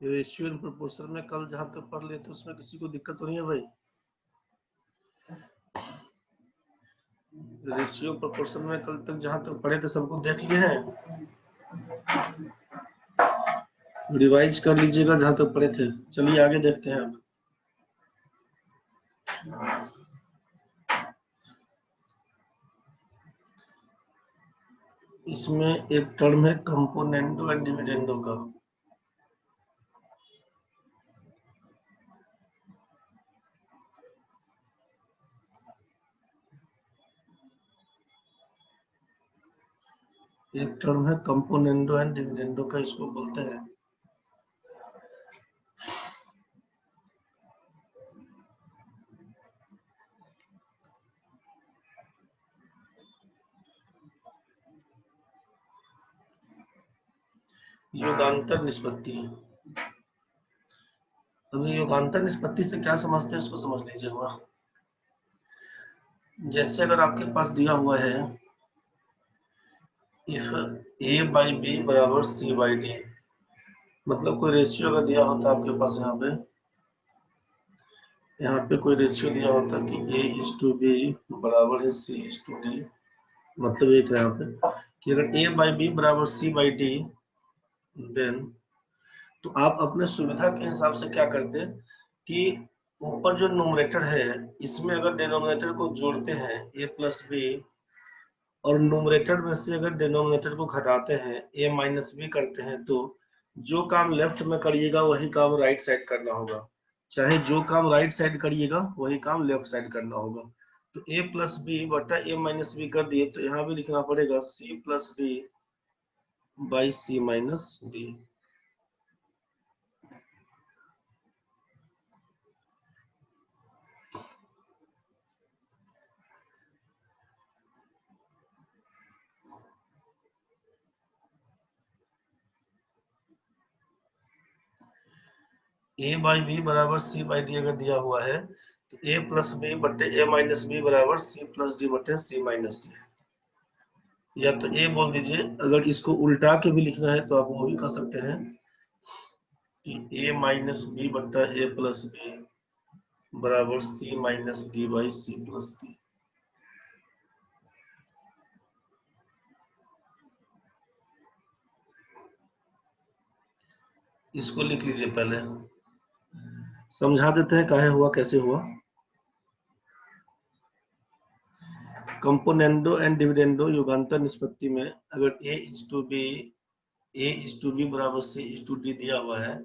Ratio in proportion में कल जहां तक पढ़ लिए थे उसमें किसी को दिक्कत तो नहीं है भाई? रेशियो प्रोपोर्शन में कल तक जहां तक पढ़े थे सबको देख लिए हैं? रिवाइज कर लीजिएगा जहां तक पढ़े थे। चलिए आगे देखते हैं अब। इसमें एक टर्म है कंपोनेंडो एंड डिविडेंडो का। एक टर्म है कंपोनेंडो एंड डिविडेंडो का, इसको बोलते हैं योगांतर निष्पत्ति। अभी योगांतर निष्पत्ति से क्या समझते हैं इसको समझ लीजिएगा। जैसे अगर आपके पास दिया हुआ है इफ a by b बराबर c by d, मतलब कोई रेशियो अगर दिया होता है आपके पास, यहाँ पे कोई रेशियो दिया होता कि a/b बराबर है c/d, मतलब ये था यहाँ पे कि अगर a by b बराबर c by d, देन तो आप अपने सुविधा के हिसाब से क्या करते कि ऊपर जो न्यूमरेटर है इसमें अगर डिनोमिनेटर को जोड़ते हैं a प्लस बी, और न्यूमरेटर में से अगर डिनोमिनेटर को घटाते हैं a माइनस बी करते हैं, तो जो काम लेफ्ट में करिएगा वही काम राइट साइड करना होगा, चाहे जो काम राइट साइड करिएगा वही काम लेफ्ट साइड करना होगा। तो a प्लस बी बटा a माइनस बी कर दिए, तो यहाँ भी लिखना पड़ेगा c plus D by C minus D. a by B बराबर c बाई डी अगर दिया हुआ है तो a प्लस बी बटे a माइनस बी बराबर c प्लस डी बटे c माइनस डी, या तो a बोल दीजिए। अगर इसको उल्टा के भी लिखना है तो आप वो भी कर सकते हैं कि a माइनस बी बटा a प्लस बी बराबर c minus D by C plus D. इसको लिख लीजिए, पहले समझा देते हैं काहे हुआ कैसे हुआ। कंपोनेंडो एंड डिविडेंडो युगांतर निष्पत्ति में अगर a/b बराबर c/d दिया हुआ है,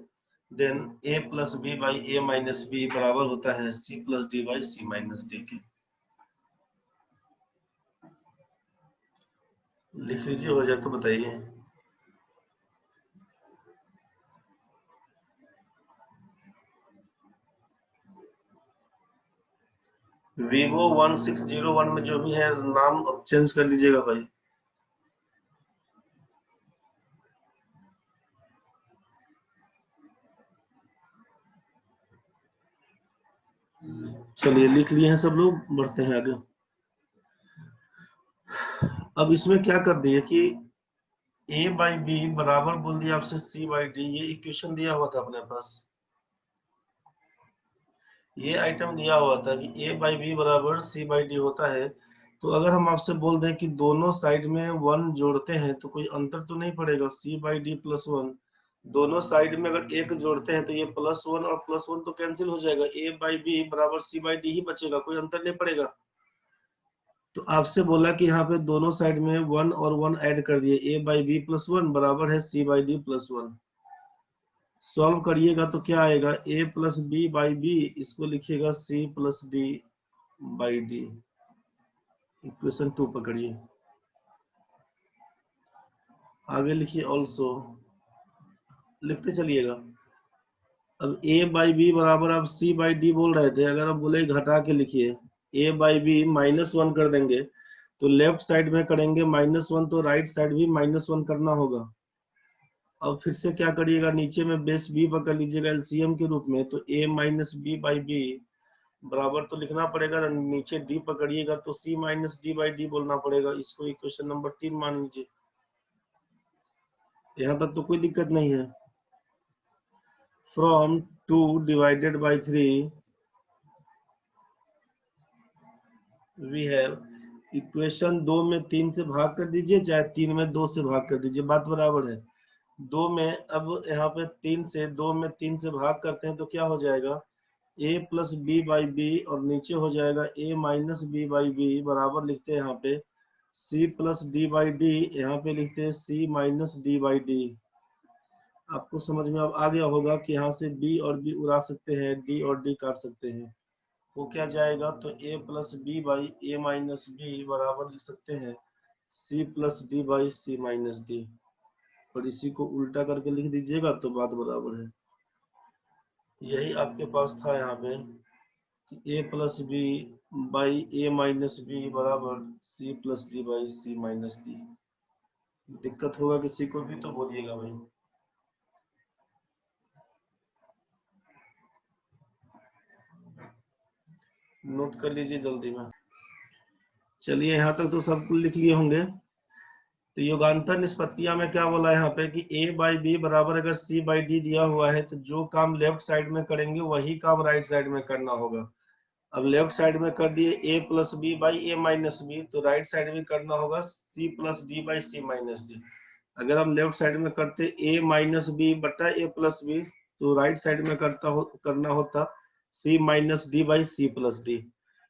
then a plus B by a minus B बराबर होता है c plus D by C minus D के। लिख लीजिए, हो जाए तो बताइए। Vivo 1601 में जो भी है नाम अब चेंज कर लीजिएगा भाई। चलिए लिख लिए हैं सब लोग, बढ़ते हैं आगे। अब इसमें क्या कर दिए कि a बाई बी बराबर बोल दिया आपसे c बाई डी, ये इक्वेशन दिया हुआ था अपने पास, ये आइटम दिया हुआ था कि a बाई बी बराबर c बाई डी होता है। तो अगर हम आपसे बोल दें कि दोनों साइड में वन जोड़ते हैं तो कोई अंतर तो नहीं पड़ेगा, c by D plus one, दोनों साइड में अगर एक जोड़ते हैं तो ये प्लस वन और प्लस वन तो कैंसिल हो जाएगा, a बाई बी बराबर c बाई डी ही बचेगा, कोई अंतर नहीं पड़ेगा। तो आपसे बोला कि यहाँ पे दोनों साइड में वन और वन ऐड कर दिए, a by B plus one बराबर है c by D plus one. Solve करिएगा तो क्या आएगा, a plus B by B, इसको लिखिएगा c plus D by D. Equation 2 पकड़िए, आगे लिखिए ऑल्सो, लिखते चलिएगा। अब a बाई बी बराबर आप c बाई डी बोल रहे थे, अगर आप बोले घटा के लिखिए a by B minus one कर देंगे, तो लेफ्ट साइड में करेंगे माइनस वन, तो राइट साइड भी माइनस वन करना होगा। अब फिर से क्या करिएगा, नीचे में बेस b पकड़ लीजिएगा एलसीएम के रूप में, तो a minus B by B बराबर तो लिखना पड़ेगा, नीचे d पकड़िएगा तो c minus D by D बोलना पड़ेगा। इसको इक्वेशन नंबर 3 मान लीजिए। यहाँ तक तो कोई दिक्कत नहीं है। From 2 divided by 3 we have equation 2 में 3 से भाग कर दीजिए, चाहे 3 में 2 से भाग कर दीजिए, बात बराबर है। 2 में अब यहाँ पे 3 से 2 में 3 से भाग करते हैं तो क्या हो जाएगा, a plus B by B, और नीचे हो जाएगा a minus B by B, बराबर लिखते हैं यहाँ पे c plus D by D, यहाँ पे लिखते हैं c minus D by D. आपको समझ में अब आ गया होगा कि यहाँ से b और b उड़ा सकते हैं, d और d काट सकते हैं, वो क्या जाएगा, तो a plus B by A minus B बराबर लिख सकते हैं c plus D by C minus D, और इसी को उल्टा करके लिख दीजिएगा तो बात बराबर है। यही आपके पास था यहाँ पे कि a plus B by A minus B बराबर c plus D by C minus D. दिक्कत होगा किसी को भी तो बोलिएगा भाई। नोट कर लीजिए जल्दी में। चलिए यहाँ तक तो सब कुछ लिख लिए होंगे। तो योगांतर निष्पत्तियां में क्या बोला यहाँ पे कि a बाई बी बराबर अगर c बाई डी दिया हुआ है तो जो काम लेफ्ट साइड में करेंगे वही काम राइट साइड में करना होगा। अब लेफ्ट साइड में कर दिए a plus B by A minus B, तो राइट साइड में करना होगा c plus D by C minus D. अगर हम लेफ्ट साइड में करते a माइनस बी बटा ए प्लस बी, तो राइट साइड में करना होता c minus D by C plus D.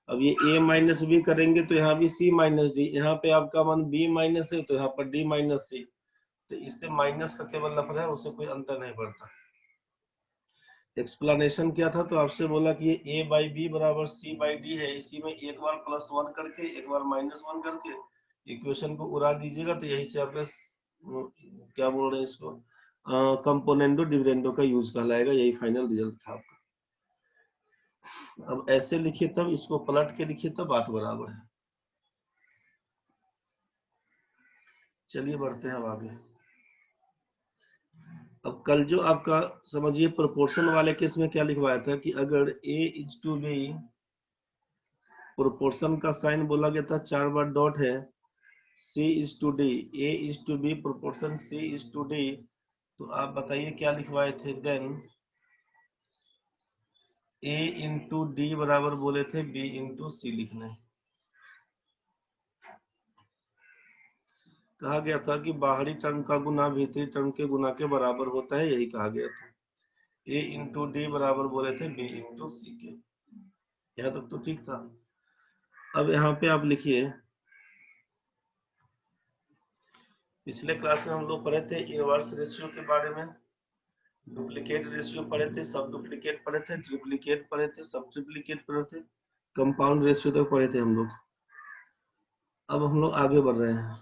अब ये a माइनस बी करेंगे तो यहाँ भी c माइनस डी, यहाँ पे आपका मान b माइनस है तो यहाँ पर d माइनस सी, तो इससे माइनस का केवल लफड़ा है, उससे कोई अंतर नहीं पड़ता। एक्सप्लेनेशन क्या था, तो आपसे बोला कि ये a बाई बी बराबर c बाई डी है, इसी में एक बार प्लस वन करके एक बार माइनस वन करके इक्वेशन को उड़ा दीजिएगा, तो यही से आपका क्या बोल रहे हैं इसको, कंपोनेंडो डिविडेंडो का यूज कहलाएगा। यही फाइनल रिजल्ट था आपका। अब ऐसे लिखिए तब इसको पलट के लिखिए तब बात बराबर है। चलिए बढ़ते हैं अब आगे। अब कल जो आपका समझिए प्रोपोर्शन वाले केस में क्या लिखवाया था कि अगर a is to B, proportion का साइन बोला गया था 4 बार डॉट है, c is to D, a is to B proportion c is to D, तो आप बताइए क्या लिखवाए थे, देन a इंटू डी बराबर बोले थे b इंटू सी लिखना है। कहा गया था कि बाहरी टर्म का गुना भीतरी टर्म के गुना के बराबर होता है, यही कहा गया था। a इंटू डी बराबर बोले थे b इंटू सी के। यहाँ तक तो ठीक था। अब यहाँ पे आप लिखिए, पिछले क्लास में हम लोग पढ़े थे इनवर्स रेशियो के बारे में, डुप्लीकेट रेशियो पढ़े थे, सब डुप्लीकेट पढ़े थे, ट्रिप्लीकेट पढ़े थे, सब ट्रिप्लीकेट पढ़े थे, कंपाउंड रेशियो तक पढ़े थे हम लोग। अब हम लोग आगे बढ़ रहे हैं।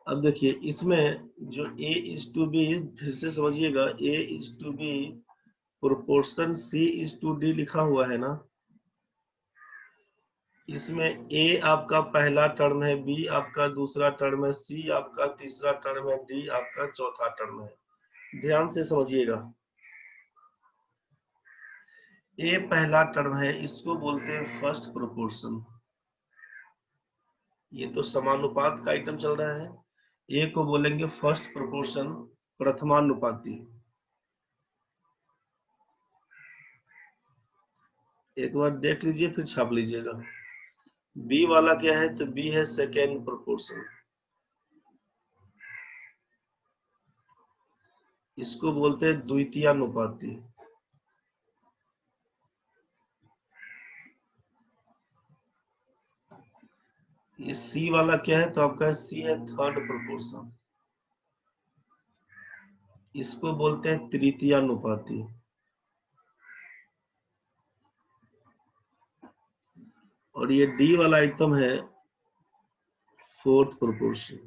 अब देखिए इसमें जो a इज टू बी, फिर से समझिएगा, a is to B proportion c is to d लिखा हुआ है ना, इसमें a आपका पहला टर्म है, b आपका दूसरा टर्म है, c आपका तीसरा टर्म है, d आपका चौथा टर्म है। ध्यान से समझिएगा, a पहला टर्म है, इसको बोलते हैं फर्स्ट प्रोपोर्शन। ये तो समानुपात का आइटम चल रहा है, a को बोलेंगे फर्स्ट प्रोपोर्शन, प्रथमानुपाती। एक बार देख लीजिए फिर छाप लीजिएगा। बी वाला क्या है, तो बी है सेकेंड प्रोपोर्शन, इसको बोलते हैं द्वितीयानुपाती। ये सी वाला क्या है, तो आपका सी है थर्ड प्रोपोर्शन, इसको बोलते हैं तृतीयानुपाती। और ये डी वाला आइटम है फोर्थ प्रोपोर्शन,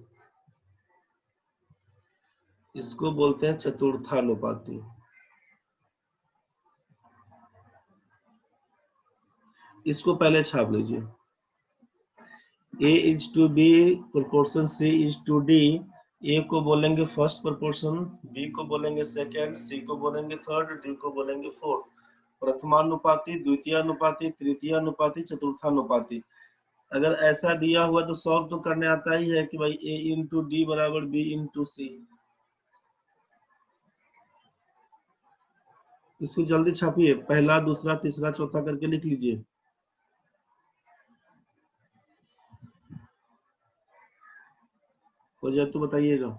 इसको बोलते हैं चतुर्थानुपाती। इसको पहले छाप लीजिए, a is to B proportion c is to d, a को बोलेंगे फर्स्ट प्रोपोर्शन, b को बोलेंगे सेकेंड, c को बोलेंगे थर्ड, d को बोलेंगे फोर्थ। प्रथमानुपाती, द्वितीयानुपाती, तृतीयानुपाती, चतुर्थानुपाती। अगर ऐसा दिया हुआ तो सॉल्व तो करने आता ही है कि भाई a इंटू डी बराबर b इंटू सी। इसको जल्दी छापिए, पहला दूसरा तीसरा चौथा करके लिख लीजिए। हो जाए तो बताइएगा।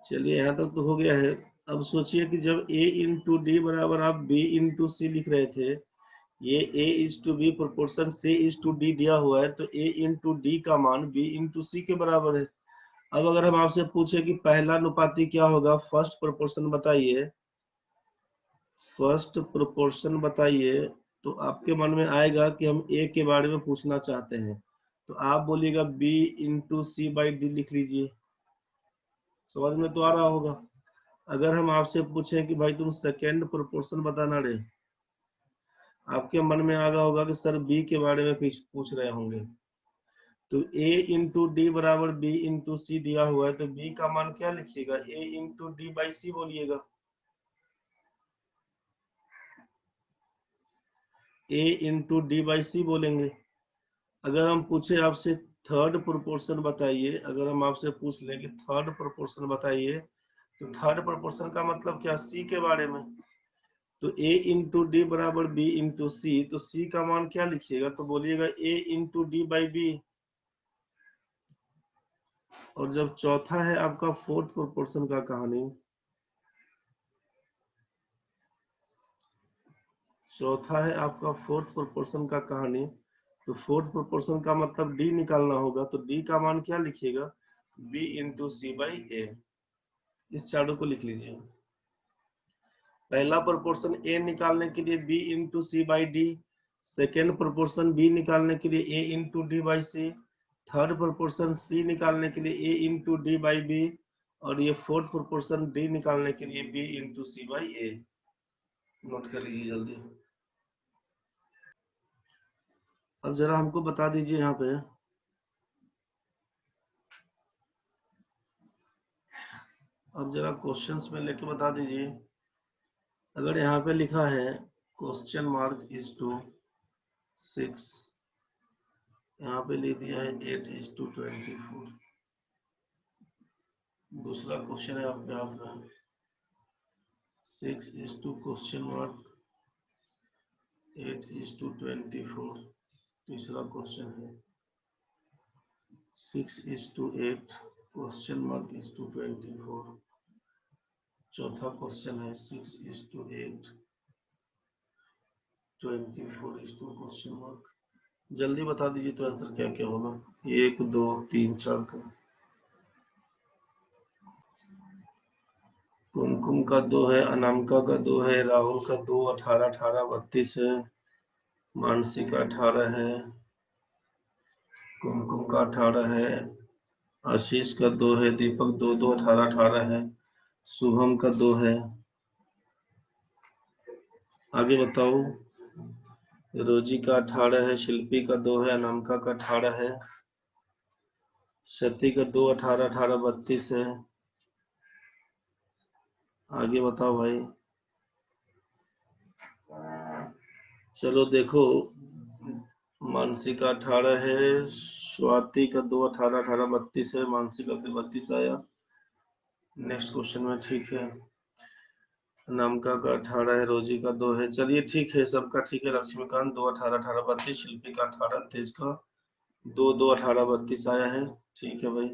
चलिए यहाँ तक तो हो गया है। अब सोचिए कि जब a इंटू डी बराबर आप b इंटू सी लिख रहे थे, ये a is to B proportion c is to D दिया हुआ है, तो a इंटू डी का मान b इंटू सी के बराबर है। अब अगर हम आपसे पूछे कि पहला अनुपाती क्या होगा, फर्स्ट प्रोपोर्शन बताइए, फर्स्ट प्रोपोर्शन बताइए, तो आपके मन में आएगा कि हम a के बारे में पूछना चाहते हैं, तो आप बोलिएगा b into C by D लिख लीजिए। समझ में तो आ रहा होगा। अगर हम आपसे पूछें कि भाई तुम सेकेंड प्रोपोर्शन बताना रे, आपके मन में आ गया होगा कि सर बी के बारे में पूछ रहे होंगे। तो a इंटू डी बराबर b इंटू सी दिया हुआ है, तो b का मान क्या लिखिएगा, a इंटू डी बाई सी बोलिएगा। a इंटू डी बाई सी बोलेंगे। अगर हम पूछे आपसे थर्ड प्रोपोर्शन बताइए, अगर हम आपसे पूछ लें कि थर्ड प्रोपोर्शन बताइए, तो थर्ड प्रोपोर्शन का मतलब क्या, सी के बारे में। तो a इंटू डी बराबर b इंटू सी, तो c का मान क्या लिखिएगा, तो बोलिएगा a into D by B. और जब चौथा है आपका फोर्थ प्रोपोर्शन का कहानी, चौथा है आपका फोर्थ प्रोपोर्शन का कहानी, तो फोर्थ प्रोपोर्शन का मतलब d निकालना होगा, तो d का मान क्या लिखिएगा, b इंटू सी बाई ए। इस चारों को लिख लीजिए। पहला प्रोपोर्शन a निकालने के लिए b into C by D, second proportion b निकालने के लिए a into D by C, third proportion c निकालने के लिए a into D by B, और ये फोर्थ प्रोपोर्शन d निकालने के लिए b into C by A. Note कर लीजिए जल्दी। अब जरा हमको बता दीजिए यहाँ पे, अब जरा क्वेश्चंस में लेके बता दीजिए। अगर यहाँ पे लिखा है क्वेश्चन मार्क इज टू 6, यहाँ पे लिख दिया है 8 इज टू 24। दूसरा क्वेश्चन है आपके हाथ में 6 is to question mark 8 is to 24। तीसरा क्वेश्चन है 6 is to 8 question mark is to 24। चौथा क्वेश्चन है 6 is to 8 24 is to question mark. जल्दी बता दीजिए तो आंसर क्या क्या होगा, 1 2 3 4 का। कुमकुम का 2 है, अनामिका का 2 है, राहुल का 2, 18 18 32 है, मानसी का 18 है, कुमकुम का 18 है, आशीष का 2 है, दीपक 2 2 18 18 है, शुभम का 2 है। आगे बताओ। रोजी का 18 है, शिल्पी का 2 है, अनामिका का 18 है, शती का 2 18 18 32 है। आगे बताओ भाई। चलो देखो, मानसी का 18 है, स्वाति का 2 18 18 32 है, मानसी का फिर 32 आया। नेक्स्ट क्वेश्चन में ठीक है। अनामिका का 18 है, रोजी का 2 है, चलिए ठीक है, सबका ठीक है। लक्ष्मीकांत 2 18 18 32, शिल्पी का 18, तेज का 2 2 18 32 आया है। ठीक है भाई।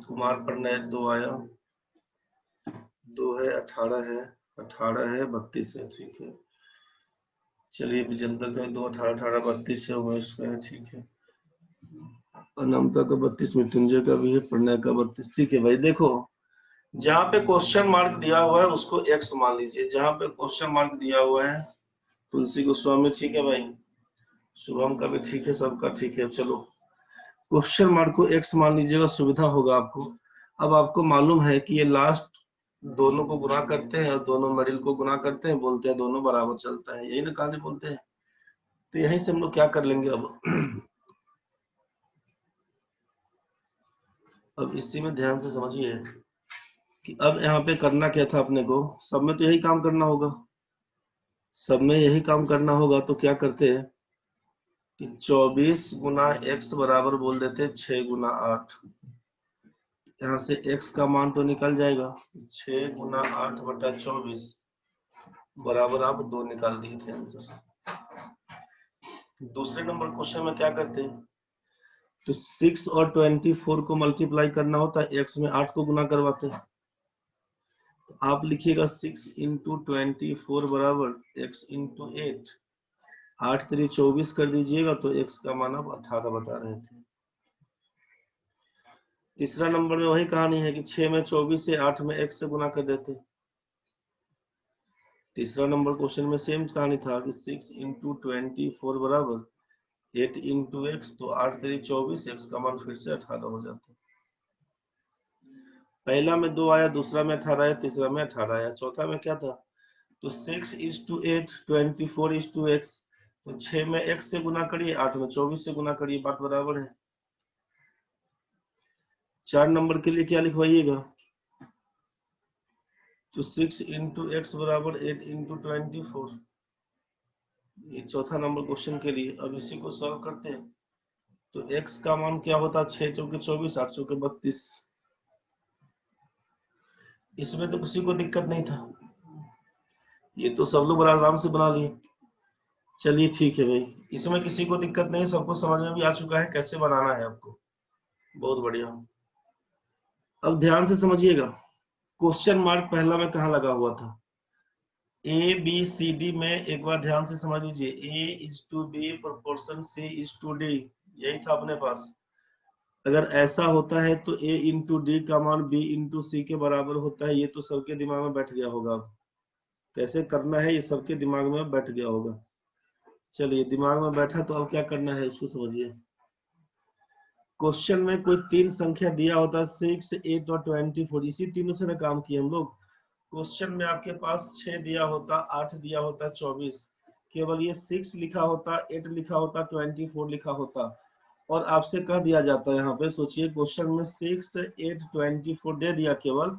कुमार प्रणय 2 आया, 2 है, 18 है, 18 है, 32 है। ठीक है। चलिए विजेंद्र का 2 18 18 32 है, उमेश का है। ठीक है। अनामिका का 32, मृत्युंजय का भी है, प्रणय का 32। ठीक है भाई। देखो, जहाँ पे क्वेश्चन मार्क दिया हुआ है उसको एक्स मान लीजिए, जहाँ पे क्वेश्चन मार्क दिया हुआ है। तुलसी गोस्वामी ठीक है भाई, शुभम का भी ठीक है, सबका ठीक है। चलो, क्वेश्चन मार्क को एक्स मान लीजिएगा, सुविधा होगा आपको। अब आपको मालूम है कि ये लास्ट दोनों को गुना करते हैं और दोनों मिडिल को गुना करते हैं, बोलते हैं दोनों बराबर चलता है, यही ना कहानी बोलते हैं। तो यहीं से हम लोग क्या कर लेंगे अब। अब इसी में ध्यान से समझिए कि अब यहाँ पे करना क्या था अपने को, सब में तो यही काम करना होगा, सब में यही काम करना होगा। तो क्या करते हैं कि 24 गुना एक्स बराबर बोल देते 6 गुना 8। यहाँ से x का मान तो निकल जाएगा, 6 गुना 8/24 बराबर आप 2 निकाल दिए थे आंसर। दूसरे नंबर क्वेश्चन में क्या करते हैं, तो 6 और 24 को मल्टीप्लाई करना होता है, x में 8 को गुना करवाते हैं। तो आप लिखिएगा 6 इंटू 24 बराबर x इंटू 8, 8 3 24 कर दीजिएगा तो x का मान आप 18 बता रहे थे। तीसरा नंबर में वही कहानी है कि 6 में 24 से 8 में x से गुना कर देते। तीसरा नंबर क्वेश्चन में सेम कहानी था कि 6 इंटू 24 बराबर 8 इंटू एक्स, तो 8 3 24, x का मान फिर से 18 हो जाता। पहला में 2 आया, दूसरा में 18 आया, तीसरा में 18 आया, चौथा में क्या था, तो 6 is to 8, 24 is to X, तो 6 में x से गुना करिए, 8 में 24 से गुना करिए, बात बराबर है। 4 नंबर के लिए क्या लिखवाइएगा, तो 6 इंटू एक्स बराबर 8 इंटू 24, ये चौथा नंबर क्वेश्चन के लिए। अब इसी को सॉल्व करते हैं, तो x का मान क्या होता, 6 चौके 24, 8 चौके 32। इसमें तो किसी को दिक्कत नहीं था, ये तो सब लोग बड़ा आराम से बना लिए। चलिए ठीक है भाई, इसमें किसी को दिक्कत नहीं, सबको समझ में भी आ चुका है कैसे बनाना है आपको, बहुत बढ़िया। अब ध्यान से समझिएगा, क्वेश्चन मार्क पहला में कहाँ लगा हुआ था, ए बी सी डी में, एक बार ध्यान से समझ लीजिए, A is to B proportion C is to D, यही था अपने पास। अगर ऐसा होता है तो a इंटू डी का मान b इंटू सी के बराबर होता है, ये तो सबके दिमाग में बैठ गया होगा। कैसे करना है ये सबके दिमाग में बैठ गया होगा। चलिए, दिमाग में बैठा तो अब क्या करना है उसको समझिए। क्वेश्चन में कोई 3 संख्या दिया होता है, 6, 8 और 24, इसी तीनों से ना काम किए हम लोग। क्वेश्चन में आपके पास 6 दिया होता, 8 दिया होता, 24, केवल ये 6 लिखा होता, 8 लिखा होता, 24 लिखा होता, और आपसे कह दिया जाता है, यहाँ पे सोचिए क्वेश्चन में 6, 8, 24 दे दिया केवल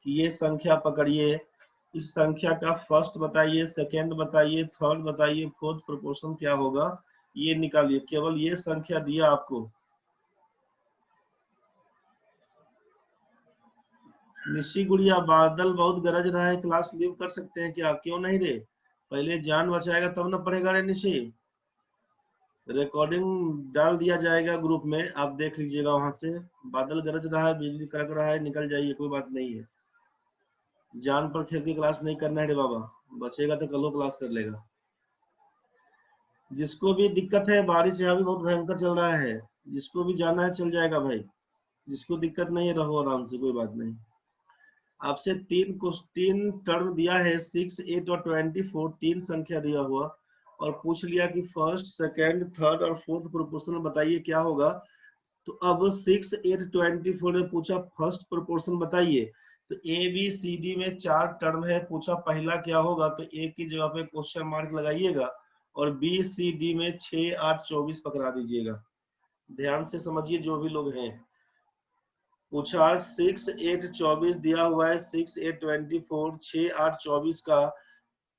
कि ये संख्या पकड़िए, इस संख्या का फर्स्ट बताइए, सेकंड बताइए, थर्ड बताइए, फोर्थ प्रोपोर्शन क्या होगा ये निकालिए, केवल ये संख्या दिया आपको। निशी गुड़िया, बादल बहुत गरज रहा है, क्लास लीव कर सकते हैं क्या, क्यों नहीं रे, पहले जान बचाएगा तब ना पढ़ेगा रे निशी। रिकॉर्डिंग डाल दिया जाएगा ग्रुप में, आप देख लीजिएगा वहां से। बादल गरज रहा है, बिजली कड़क रहा है, निकल जाइए, कोई बात नहीं है। जान पर खेल के क्लास नहीं करना है रे बाबा, बचेगा तो कल क्लास कर लेगा। जिसको भी दिक्कत है, बारिश यहाँ भी बहुत भयंकर चल रहा है, जिसको भी जाना है चल जाएगा भाई, जिसको दिक्कत नहीं है रहो आराम से, कोई बात नहीं। आपसे 3 टर्म दिया है, 6, 8 और 24, 3 संख्या दिया हुआ, और पूछ लिया कि फर्स्ट, सेकंड, थर्ड और फोर्थ प्रोपोर्शन बताइए क्या होगा। तो अब 6, 8, 24 ने पूछा फर्स्ट प्रोपोर्शन बताइए, तो ए बी सी डी में 4 टर्म है, पूछा पहला क्या होगा, तो ए की जगह पे क्वेश्चन मार्क लगाइएगा, और बी सी डी में 6, 8, 24 पकड़ा दीजिएगा। ध्यान से समझिए जो भी लोग हैं, पूछा 6, 8, 24 दिया हुआ है, 6, 8, 24, 6, 8, 24 का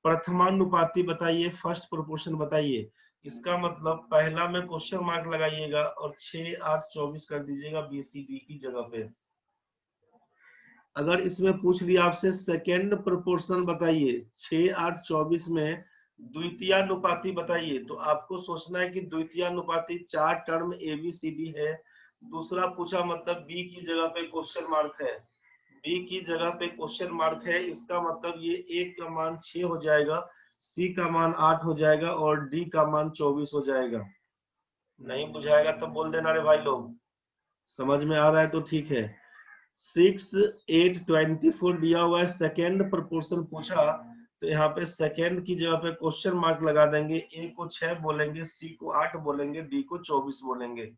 प्रथमानुपाती बताइए, फर्स्ट प्रोपोर्शन बताइए। इसका मतलब पहला में क्वेश्चन मार्क लगाइएगा और 6, 8, 24 कर दीजिएगा बी सी डी की जगह पे। अगर इसमें पूछ लिया आपसे सेकेंड प्रोपोर्शन बताइए, 6, 8, 24 में द्वितीयानुपाती बताइए, तो आपको सोचना है कि द्वितीयानुपाती 4 term A B C D है। दूसरा पूछा मतलब बी की जगह पे क्वेश्चन मार्क है, बी की जगह पे क्वेश्चन मार्क है, इसका मतलब ये ए का मान 6 हो जाएगा, सी का मान 8 हो जाएगा, और डी का मान 24 हो जाएगा। नहीं बुझाएगा तो बोल देना रे भाई लोग, समझ में आ रहा है तो ठीक है। 6, 8, 24 दिया हुआ है, सेकेंड प्रोपोर्शन पूछा, तो यहाँ पे सेकेंड की जगह पे क्वेश्चन मार्क लगा देंगे, ए को 6 बोलेंगे, सी को 8 बोलेंगे, डी को 24 बोलेंगे।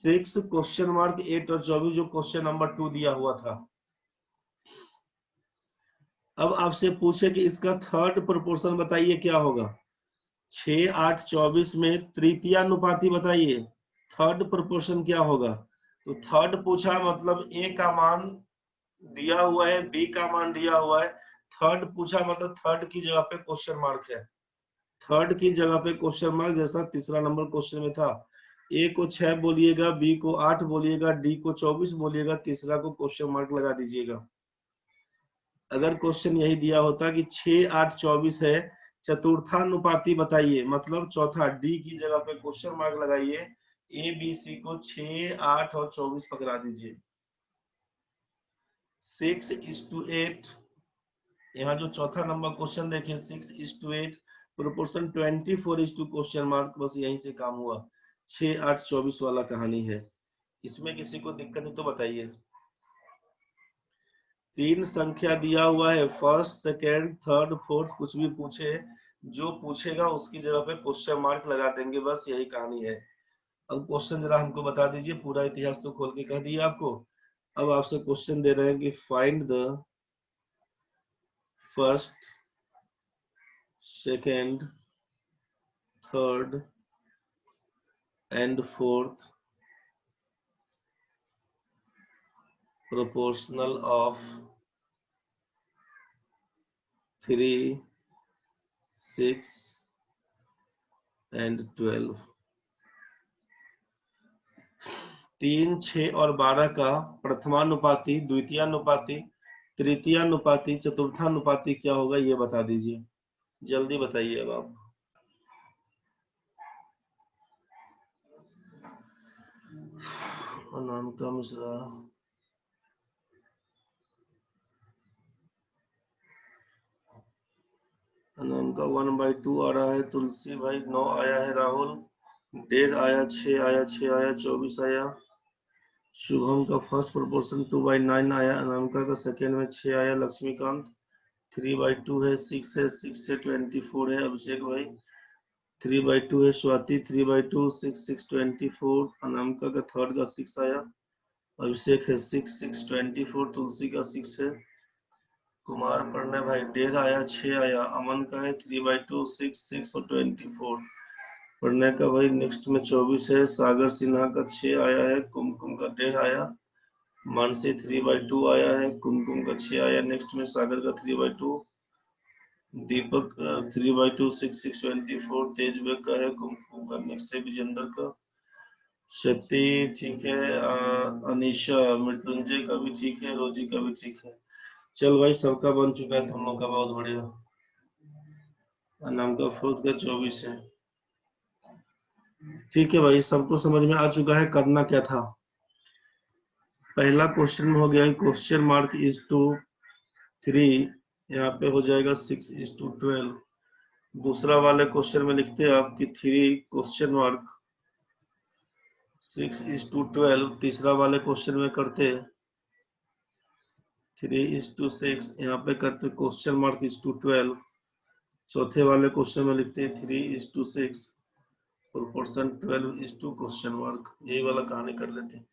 6 क्वेश्चन मार्क 8 और 24 जो क्वेश्चन नंबर 2 दिया हुआ था। अब आपसे पूछे कि इसका थर्ड प्रोपोर्शन बताइए क्या होगा, 6, 8, 24 में तृतीयानुपाती बताइए, थर्ड प्रोपोर्शन क्या होगा। तो थर्ड पूछा मतलब ए का मान दिया हुआ है, बी का मान दिया हुआ है, थर्ड पूछा मतलब थर्ड की जगह पे क्वेश्चन मार्क है, थर्ड की जगह पे क्वेश्चन मार्क, जैसा तीसरा नंबर क्वेश्चन में था। ए को 6 बोलिएगा, बी को 8 बोलिएगा, डी को 24 बोलिएगा, तीसरा को क्वेश्चन मार्क लगा दीजिएगा। अगर क्वेश्चन यही दिया होता कि 6, 8, 24 है, चतुर्थानुपाती बताइए, मतलब चौथा डी की जगह पे क्वेश्चन मार्क लगाइए, ए बी सी को 6, 8 और 24 पकड़ा दीजिए। 6:8, यहाँ जो चौथा नंबर क्वेश्चन देखिए 6:8, प्रोपोर्शन 24 क्वेश्चन मार्क, बस यहीं से काम हुआ। 6, 8, 24 वाला कहानी है। इसमें किसी को दिक्कत है तो बताइए। 3 संख्या दिया हुआ है, फर्स्ट, सेकेंड, थर्ड, फोर्थ, कुछ भी पूछे, जो पूछेगा उसकी जगह पे क्वेश्चन मार्क लगा देंगे, बस यही कहानी है। अब क्वेश्चन जरा हमको बता दीजिए, पूरा इतिहास तो खोल के कह दिया आपको। अब आपसे क्वेश्चन दे रहे हैं कि find the first, second, third and fourth proportional of 3, 6 and 12। 3, 6 और 12 का प्रथमानुपाती, द्वितीयानुपाती, तृतीयानुपाती, चतुर्थानुपाती क्या होगा ये बता दीजिए, जल्दी बताइए अब आप। अनामिका मिश्रा, अनामिका 1/2 आ रहा है, तुलसी भाई 9 आया है, राहुल 1.5 आया, 6 आया, 6 आया, 24 आया, शुभम का फर्स्ट प्रोपोर्शन 2/9 आया, अनामिका का सेकेंड में 6 आया, लक्ष्मीकांत 3/2 है, 6 है, 6 से 24 है, अभिषेक भाई 3/2 है, स्वाति 3/2, 6, 6, 24, अनामिका का थर्ड का 6 आया, अभिषेक है 6, 6, 24, तुलसी का 6 है, कुमार प्रणय भाई 1.5 आया, 6 आया, अमन का है 3/2, 6, 6 और 24, प्रणय का भाई नेक्स्ट में 24 है, सागर सिन्हा का 6 आया है, कुमकुम का 1.5 आया, मानसी 3/2 आया है, कुमकुम का 6 आया, नेक्स्ट में सागर का 3/2, दीपक 3/2, 6, 6, 24, तेज बेग का है, कुमकुम का नेक्स्ट है, विजेंद्र का, शक्ति ठीक है, अनीशा, मृत्युंजय का भी ठीक है, रोजी का भी ठीक है। चल भाई सबका बन चुका है, तुम लोग का बहुत बढ़िया। नाम का फोर्थ का 24 है। ठीक है भाई, सबको समझ में आ चुका है करना क्या था। पहला क्वेश्चन में हो गया क्वेश्चन मार्क इज टू 3, यहाँ पे हो जाएगा 6:12। दूसरा वाले क्वेश्चन में लिखते हैं आपकी 3 क्वेश्चन मार्क 6:12। तीसरा वाले क्वेश्चन में करते 3:6, यहाँ पे करते क्वेश्चन मार्क इज टू 12। चौथे वाले क्वेश्चन में लिखते हैं 3:6, प्रोपोर्शन 12 क्वेश्चन मार्क, यही वाला कहानी कर लेते हैं।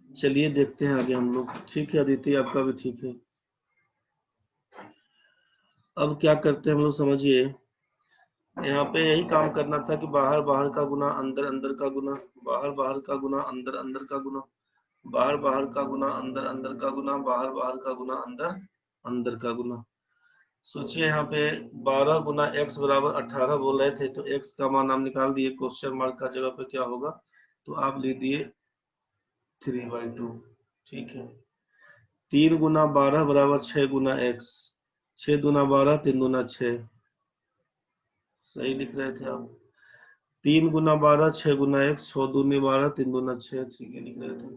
चलिए देखते हैं आगे हम लोग। ठीक है अदिति, आपका भी ठीक है। अब क्या करते हैं हम लोग समझिए, यहाँ पे यही काम करना था कि बाहर बाहर का गुना अंदर अंदर का गुना, बाहर बाहर का गुना अंदर अंदर का गुना, बाहर बाहर का गुना अंदर अंदर का गुना, बाहर बाहर का गुना अंदर अंदर का गुना। सोचिए यहाँ पे 12 गुना x बराबर 18 बोल रहे थे, तो x का मान आप निकाल दिए, क्वेश्चन मार्क का जगह पे क्या होगा, तो आप लिख दिए 3/2। ठीक है। 3 गुना 12 बराबर 6 गुना x, 6 दूना 12, 3 दूना 6, सही लिख रहे थे आप। 3 गुना 12, 6 गुना x, 6 दूनी 12, 3 दूना 6, ठीक है लिख रहे थे।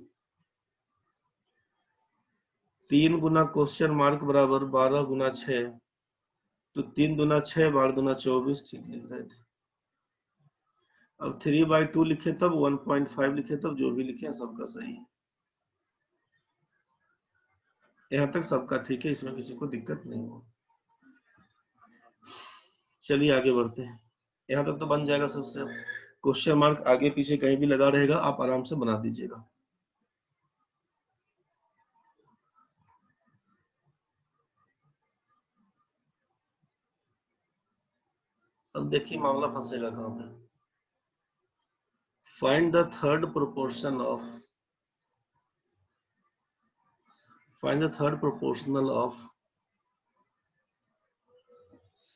3 गुना क्वेश्चन मार्क बराबर 12 गुना 6, तो 3 दूना 6, 12 दूना 24, ठीक लिख रहे थे। अब 3/2 लिखे तब 1.5 लिखे तब जो भी लिखे सबका सही है। यहाँ तक सबका ठीक है, इसमें किसी को दिक्कत नहीं हो। चलिए आगे बढ़ते हैं। यहाँ तक तो बन जाएगा सबसे। क्वेश्चन मार्क आगे पीछे कहीं भी लगा रहेगा, आप आराम से बना दीजिएगा। अब देखिए मामला फंसेगा कहाँ पे। Find the third proportion of, find the third proportional of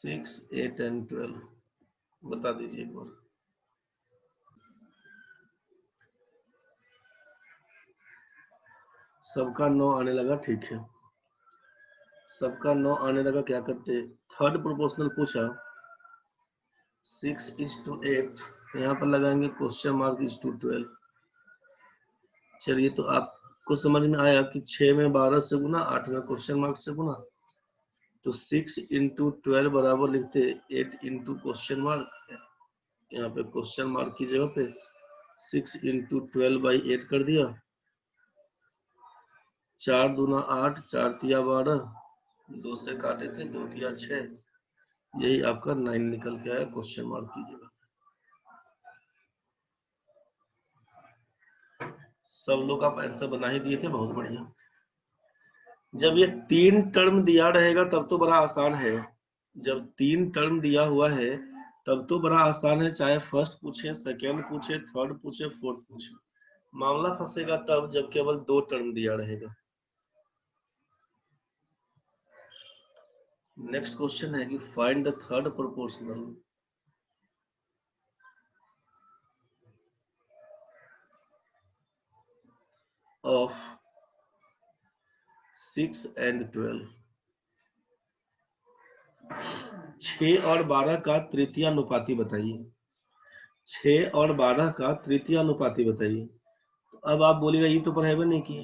6, 8 and 12 बता दीजिए एक बार। सबका 9 आने लगा, ठीक है, सबका 9 आने लगा। क्या करते, थर्ड प्रोपोर्शनल पूछा, 6:8, यहाँ पर लगाएंगे क्वेश्चन मार्क (12). चलिए, तो आपको समझ में आया कि 6 में 12 से गुना, 8 में क्वेश्चन मार्क से गुना, तो 6 × 12 बराबर लिखते 8 × क्वेश्चन मार्क, यहाँ पे क्वेश्चन मार्क की जगह पे 6 × 12/8 कर दिया। 4 दूना 8, 4 तिया 12, 2 से काटे थे, 2 तिया 6, यही आपका 9 निकल के आया क्वेश्चन मार्क की जगह। सब लोग आप आंसर बना ही दिए थे, बहुत बढ़िया। जब ये 3 टर्म दिया रहेगा तब तो बड़ा आसान है, जब 3 टर्म दिया हुआ है तब तो बड़ा आसान है, चाहे फर्स्ट पूछे, सेकेंड पूछे, थर्ड पूछे, फोर्थ पूछे। मामला फंसेगा तब जब केवल 2 टर्म दिया रहेगा। नेक्स्ट क्वेश्चन है कि find the third proportional of 6 and 12। 6 और 12 का तृतीयानुपाती बताइए। 6 और 12 का तृतीयानुपाती बताइए। तो अब आप बोलिएगा ये तो पढ़ाई नहीं की,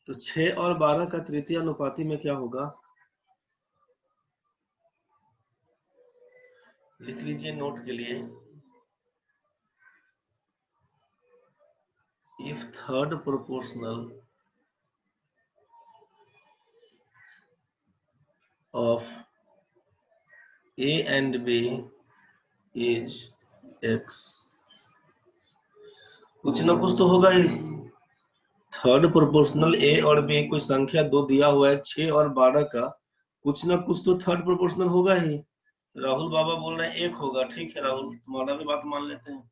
तो 6 और 12 का तृतीयानुपाती में क्या होगा, लिख लीजिए नोट के लिए। If third proportional of A and B is X, कुछ ना कुछ तो होगा ही। थर्ड प्रोपोर्शनल ए और बी कोई संख्या दो दिया हुआ है, 6 और 12 का, कुछ ना कुछ तो थर्ड प्रोपोर्शनल होगा ही। राहुल बाबा बोल रहे हैं 1 होगा, ठीक है राहुल, तुम्हारा भी बात मान लेते हैं।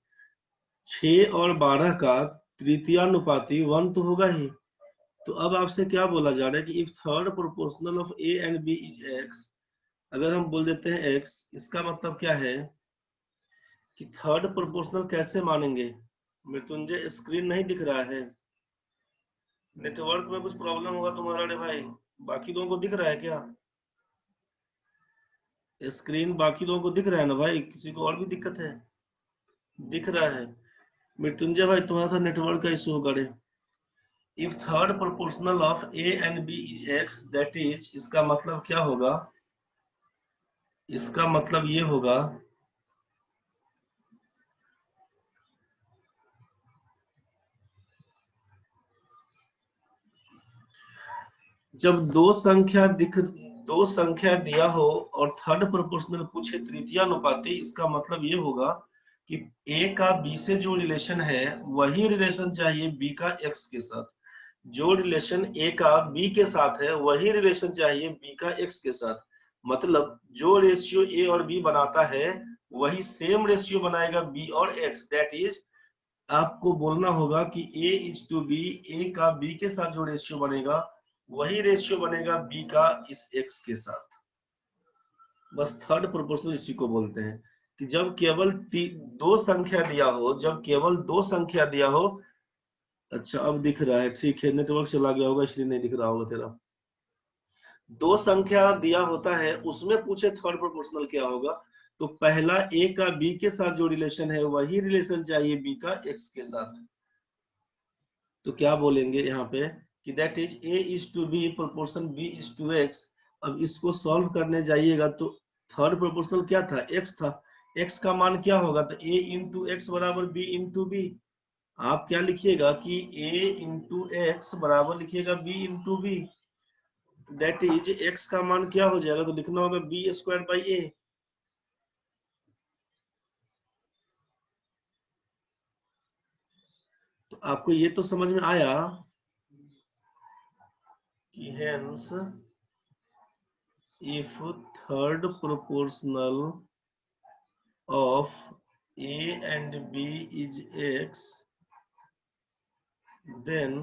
6 और 12 का तृतीयानुपाती 1 तो होगा ही। तो अब आपसे क्या बोला जा रहा है कि if third proportional of A and B is X, अगर हम बोल देते हैं एक्स, इसका मतलब क्या है कि थर्ड प्रोपोर्शनल कैसे मानेंगे। मृत्युंजय स्क्रीन नहीं दिख रहा है, नेटवर्क में कुछ प्रॉब्लम होगा तुम्हारा रे भाई। बाकी लोगों को दिख रहा है क्या स्क्रीन, बाकी लोगों को दिख रहा है ना भाई, किसी को और भी दिक्कत है? दिख रहा है। मृत्युंजय भाई तुम्हारा था नेटवर्क का इशू होगा रे। If third proportional of A and B is X, that is, इसका मतलब क्या होगा, इसका मतलब ये होगा जब दो संख्या दिया हो और थर्ड प्रोपोर्शनल पूछे तृतीयानुपाती, इसका मतलब ये होगा कि ए का बी से जो रिलेशन है वही रिलेशन चाहिए बी का एक्स के साथ, जो रिलेशन ए का बी के साथ है वही रिलेशन चाहिए बी का एक्स के साथ। मतलब जो रेशियो ए और बी बनाता है वही सेम रेशियो बनाएगा बी और एक्स। दैट इज, आपको बोलना होगा कि ए इज टू बी, ए का बी के साथ जो रेशियो बनेगा वही रेशियो बनेगा बी का इस एक्स के साथ। बस थर्ड प्रोपोर्शनल इसी को बोलते हैं कि जब केवल दो संख्या दिया हो, जब केवल दो संख्या दिया हो। अच्छा अब दिख रहा है, ठीक है, नेटवर्क चला गया होगा इसलिए नहीं दिख रहा होगा तेरा। दो संख्या दिया होता है उसमें पूछे थर्ड प्रोपोर्शनल क्या होगा, तो पहला ए का बी के साथ जो रिलेशन है वही रिलेशन चाहिए बी का एक्स के साथ। तो क्या बोलेंगे यहाँ पे कि that is A is to B proportion B is to X. अब इसको सॉल्व करने जाइएगा तो थर्ड प्रोपोर्शनल क्या था, एक्स था, एक्स का मान क्या होगा, तो ए इंटू एक्स बराबर बी इंटू बी। आप क्या लिखिएगा कि ए इंटू एक्स बराबर लिखिएगा B into B. That is X का मान क्या हो जाएगा, तो लिखना होगा बी स्क्वायर बाई ए। तो आपको ये तो समझ में आया कि hence if third proportional of a and b is x, then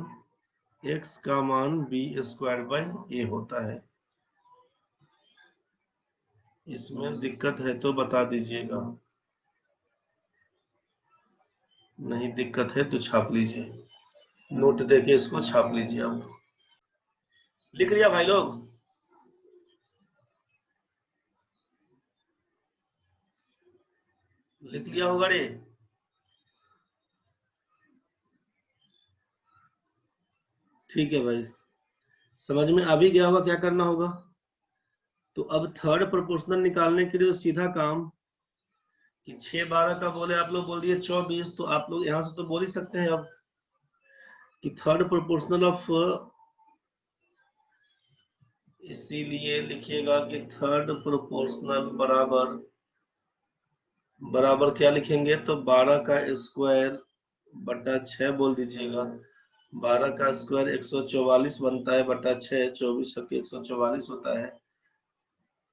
x का मान b स्क्वायर बाई a होता है। इसमें दिक्कत है तो बता दीजिएगा, नहीं दिक्कत है तो छाप लीजिए, नोट देके इसको छाप लीजिए। आप लिख लिया भाई लोग? लिख लिया होगा रे? ठीक है भाई, समझ में आ भी गया होगा क्या करना होगा। तो अब थर्ड प्रोपोर्शनल निकालने के लिए तो सीधा काम कि 6 12 का बोले आप लोग बोल दिए 24, तो आप लोग यहां से तो बोल ही सकते हैं अब कि थर्ड प्रोपोर्शनल ऑफ, इसीलिए लिखिएगा कि थर्ड प्रोपोर्शनल बराबर बराबर क्या लिखेंगे, तो 12 का स्क्वायर बटा 6 बोल दीजिएगा। 12 का स्क्वायर 144 बनता है बटा 6, 24 का 144 होता है,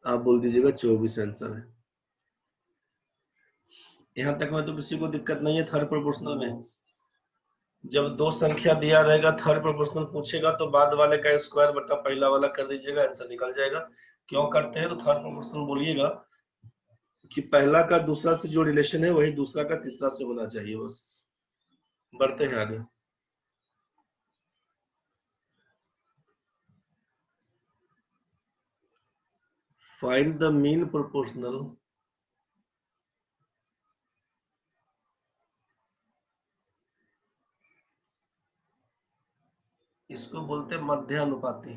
आप बोल दीजिएगा 24 आंसर है। यहाँ तक में तो किसी को दिक्कत नहीं है थर्ड प्रोपोर्शनल में। जब दो संख्या दिया रहेगा थर्ड प्रोपोर्शनल पूछेगा तो बाद वाले का स्क्वायर बटा पहला वाला कर दीजिएगा, आंसर निकल जाएगा। क्यों करते हैं, तो थर्ड प्रोपोर्शनल बोलिएगा कि पहला का दूसरा से जो रिलेशन है वही दूसरा का तीसरा से होना चाहिए, बस। बढ़ते हैं आगे। फाइंड द मीन प्रोपोर्शनल इसको बोलते हैं मध्य अनुपाती।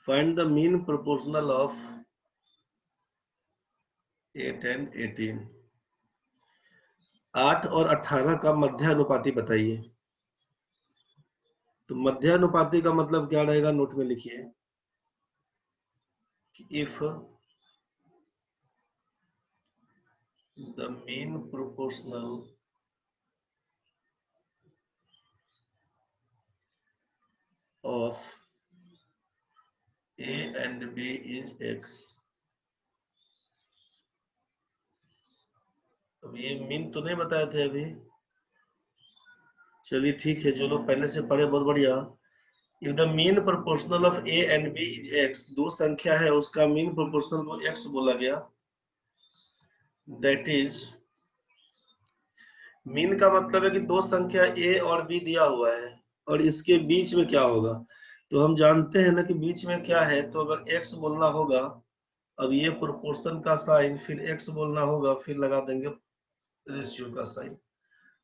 Find the mean proportional of 8 and 18। 8 और 18 का मध्य अनुपाती बताइए। तो मध्य अनुपाती का मतलब क्या रहेगा, नोट में लिखिए। If the mean proportional of A and B is X। अब ये मीन तो नहीं बताए थे अभी, चलिए ठीक है, जो लोग पहले से पढ़े बहुत बढ़िया। If the mean proportional of A and B is X, दो संख्या है उसका मीन प्रोपोर्शनल को X बोला गया, दैट इज, मीन का मतलब है कि दो संख्या A और B दिया हुआ है और इसके बीच में क्या होगा। तो हम जानते हैं ना कि बीच में क्या है, तो अगर X बोलना होगा, अब ये प्रोपोर्शन का साइन, फिर X बोलना होगा, फिर लगा देंगे रेशियो का साइन।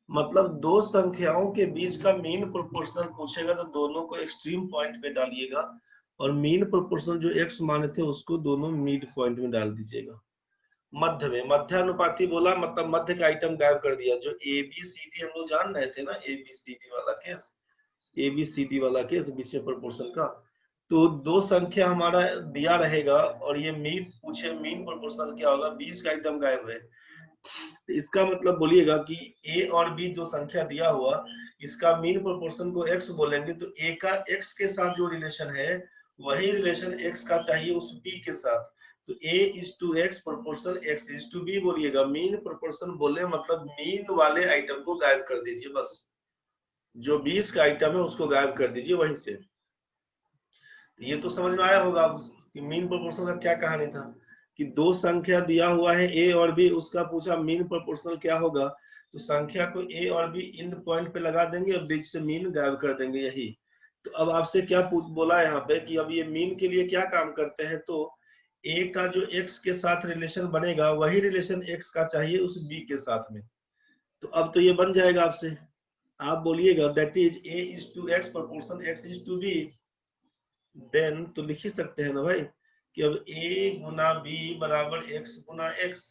मतलब दो संख्याओं के बीच का मीन प्रोपोर्शनल पूछेगा तो दोनों को एक्सट्रीम पॉइंट पे डालिएगा, और मीन प्रोपोर्शनल जो एक्स माने थे उसको दोनों मिड पॉइंट में डाल दीजिएगा। मध्य में, मध्यानुपाती बोला मतलब मध्य का आइटम गायब कर दिया। जो ए बी सी डी हम लोग जान रहे थे ना, ए बी सी डी वाला case, A B C D वाला केस बीच में प्रोपोर्शन का। तो दो संख्या हमारा दिया रहेगा और ये मीन पूछे, मीन प्रोपोर्शनल क्या होगा, 20 का आइटम गायब है। तो इसका मतलब बोलिएगा कि ए और बी दो संख्या दिया हुआ, इसका मीन प्रोपोर्शन को एक्स बोलेंगे, तो ए का एक्स के साथ जो रिलेशन है वही रिलेशन एक्स का चाहिए उस बी के साथ। तो A is to x proportion x is to B बोलिएगा। मीन प्रोपोर्शन बोले मतलब मीन वाले आइटम को गायब कर दीजिए, बस। जो 20 का आइटम है उसको गायब कर दीजिए वहीं से। ये तो समझ में आया होगा कि मीन प्रोपोर्शनल का क्या कहानी था, कि दो संख्या दिया हुआ है ए और बी, उसका पूछा मीन प्रोपोर्शनल क्या होगा, तो संख्या को ए और बी इन पॉइंट पे लगा देंगे और बीच से मीन गायब कर देंगे, यही। तो अब आपसे क्या बोला यहाँ पे कि अब ये मीन के लिए क्या काम करते हैं, तो ए का जो एक्स के साथ रिलेशन बनेगा वही रिलेशन एक्स का चाहिए उस बी के साथ में। तो अब तो ये बन जाएगा आपसे, आप बोलिएगा that is A is to x proportion x is to B. Then तो लिख ही सकते हैं ना भाई कि अब a गुना बी बराबर x गुना x।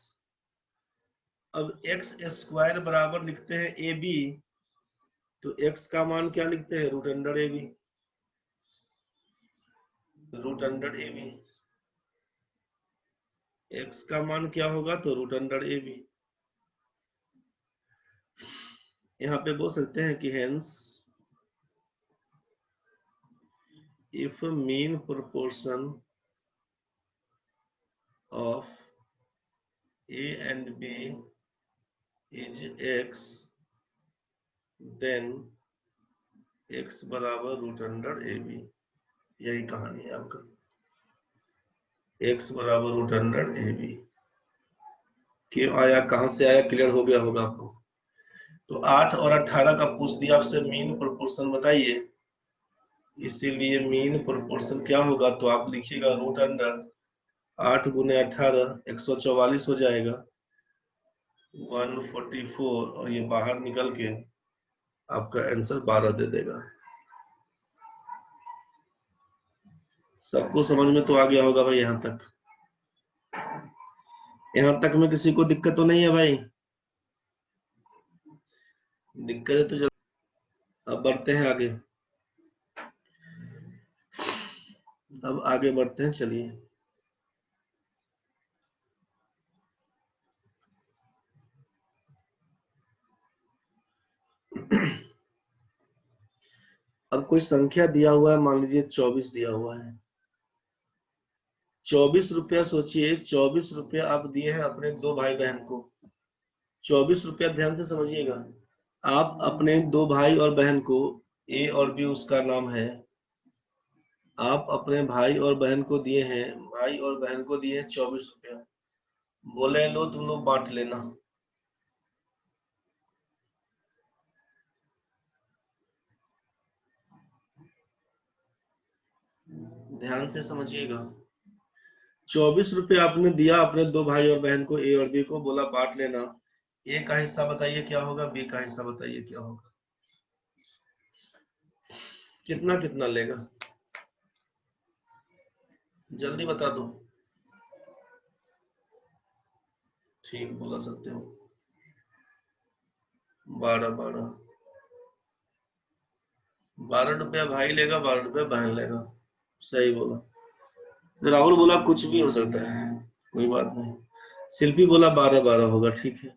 अब एक्स स्क्वायर बराबर लिखते हैं ए बी, तो x का मान क्या लिखते हैं, root under A B, root under A B. x का मान क्या होगा, तो रूट अंडर ए बी। यहाँ पे बोल सकते हैं कि hence if mean proportion of a and b is x, then x बराबर रूट अंडर ए बी, यही कहानी है आपका। x बराबर रूट अंडर ए बी क्यों आया, कहां से आया, क्लियर हो गया होगा आपको। तो 8 और 18 का पूछ दिया आपसे मीन प्रोपोर्शन बताइए, इसीलिए मीन प्रोपोर्शन क्या होगा, तो आप लिखिएगा रूट अंडर 8 गुने 18 144 हो जाएगा 144, और ये बाहर निकल के आपका आंसर 12 दे देगा। सबको समझ में तो आ गया होगा भाई, यहां तक, यहां तक में किसी को दिक्कत तो नहीं है भाई? दिक्कत है तो अब बढ़ते हैं आगे, अब आगे बढ़ते हैं, चलिए। अब कोई संख्या दिया हुआ है, मान लीजिए 24 दिया हुआ है, 24 रुपया, सोचिए 24 रुपया आप दिए हैं अपने दो भाई बहन को। 24 रुपया, ध्यान से समझिएगा, आप अपने दो भाई और बहन को, ए और बी उसका नाम है, आप अपने भाई और बहन को दिए हैं, भाई और बहन को दिए हैं 24 रुपया, बोले लो तुम लोग बांट लेना। ध्यान से समझिएगा, 24 रुपये आपने दिया अपने दो भाई और बहन को, ए और बी को, बोला बांट लेना। ए का हिस्सा बताइए क्या होगा, बी का हिस्सा बताइए क्या होगा, कितना कितना लेगा, जल्दी बता दो। ठीक बोला सकते हो, 12 12, 12 रुपया भाई लेगा, 12 रुपया बहन लेगा, सही बोला। राहुल बोला कुछ भी हो सकता है, कोई बात नहीं। शिल्पी बोला 12 12 होगा, ठीक है।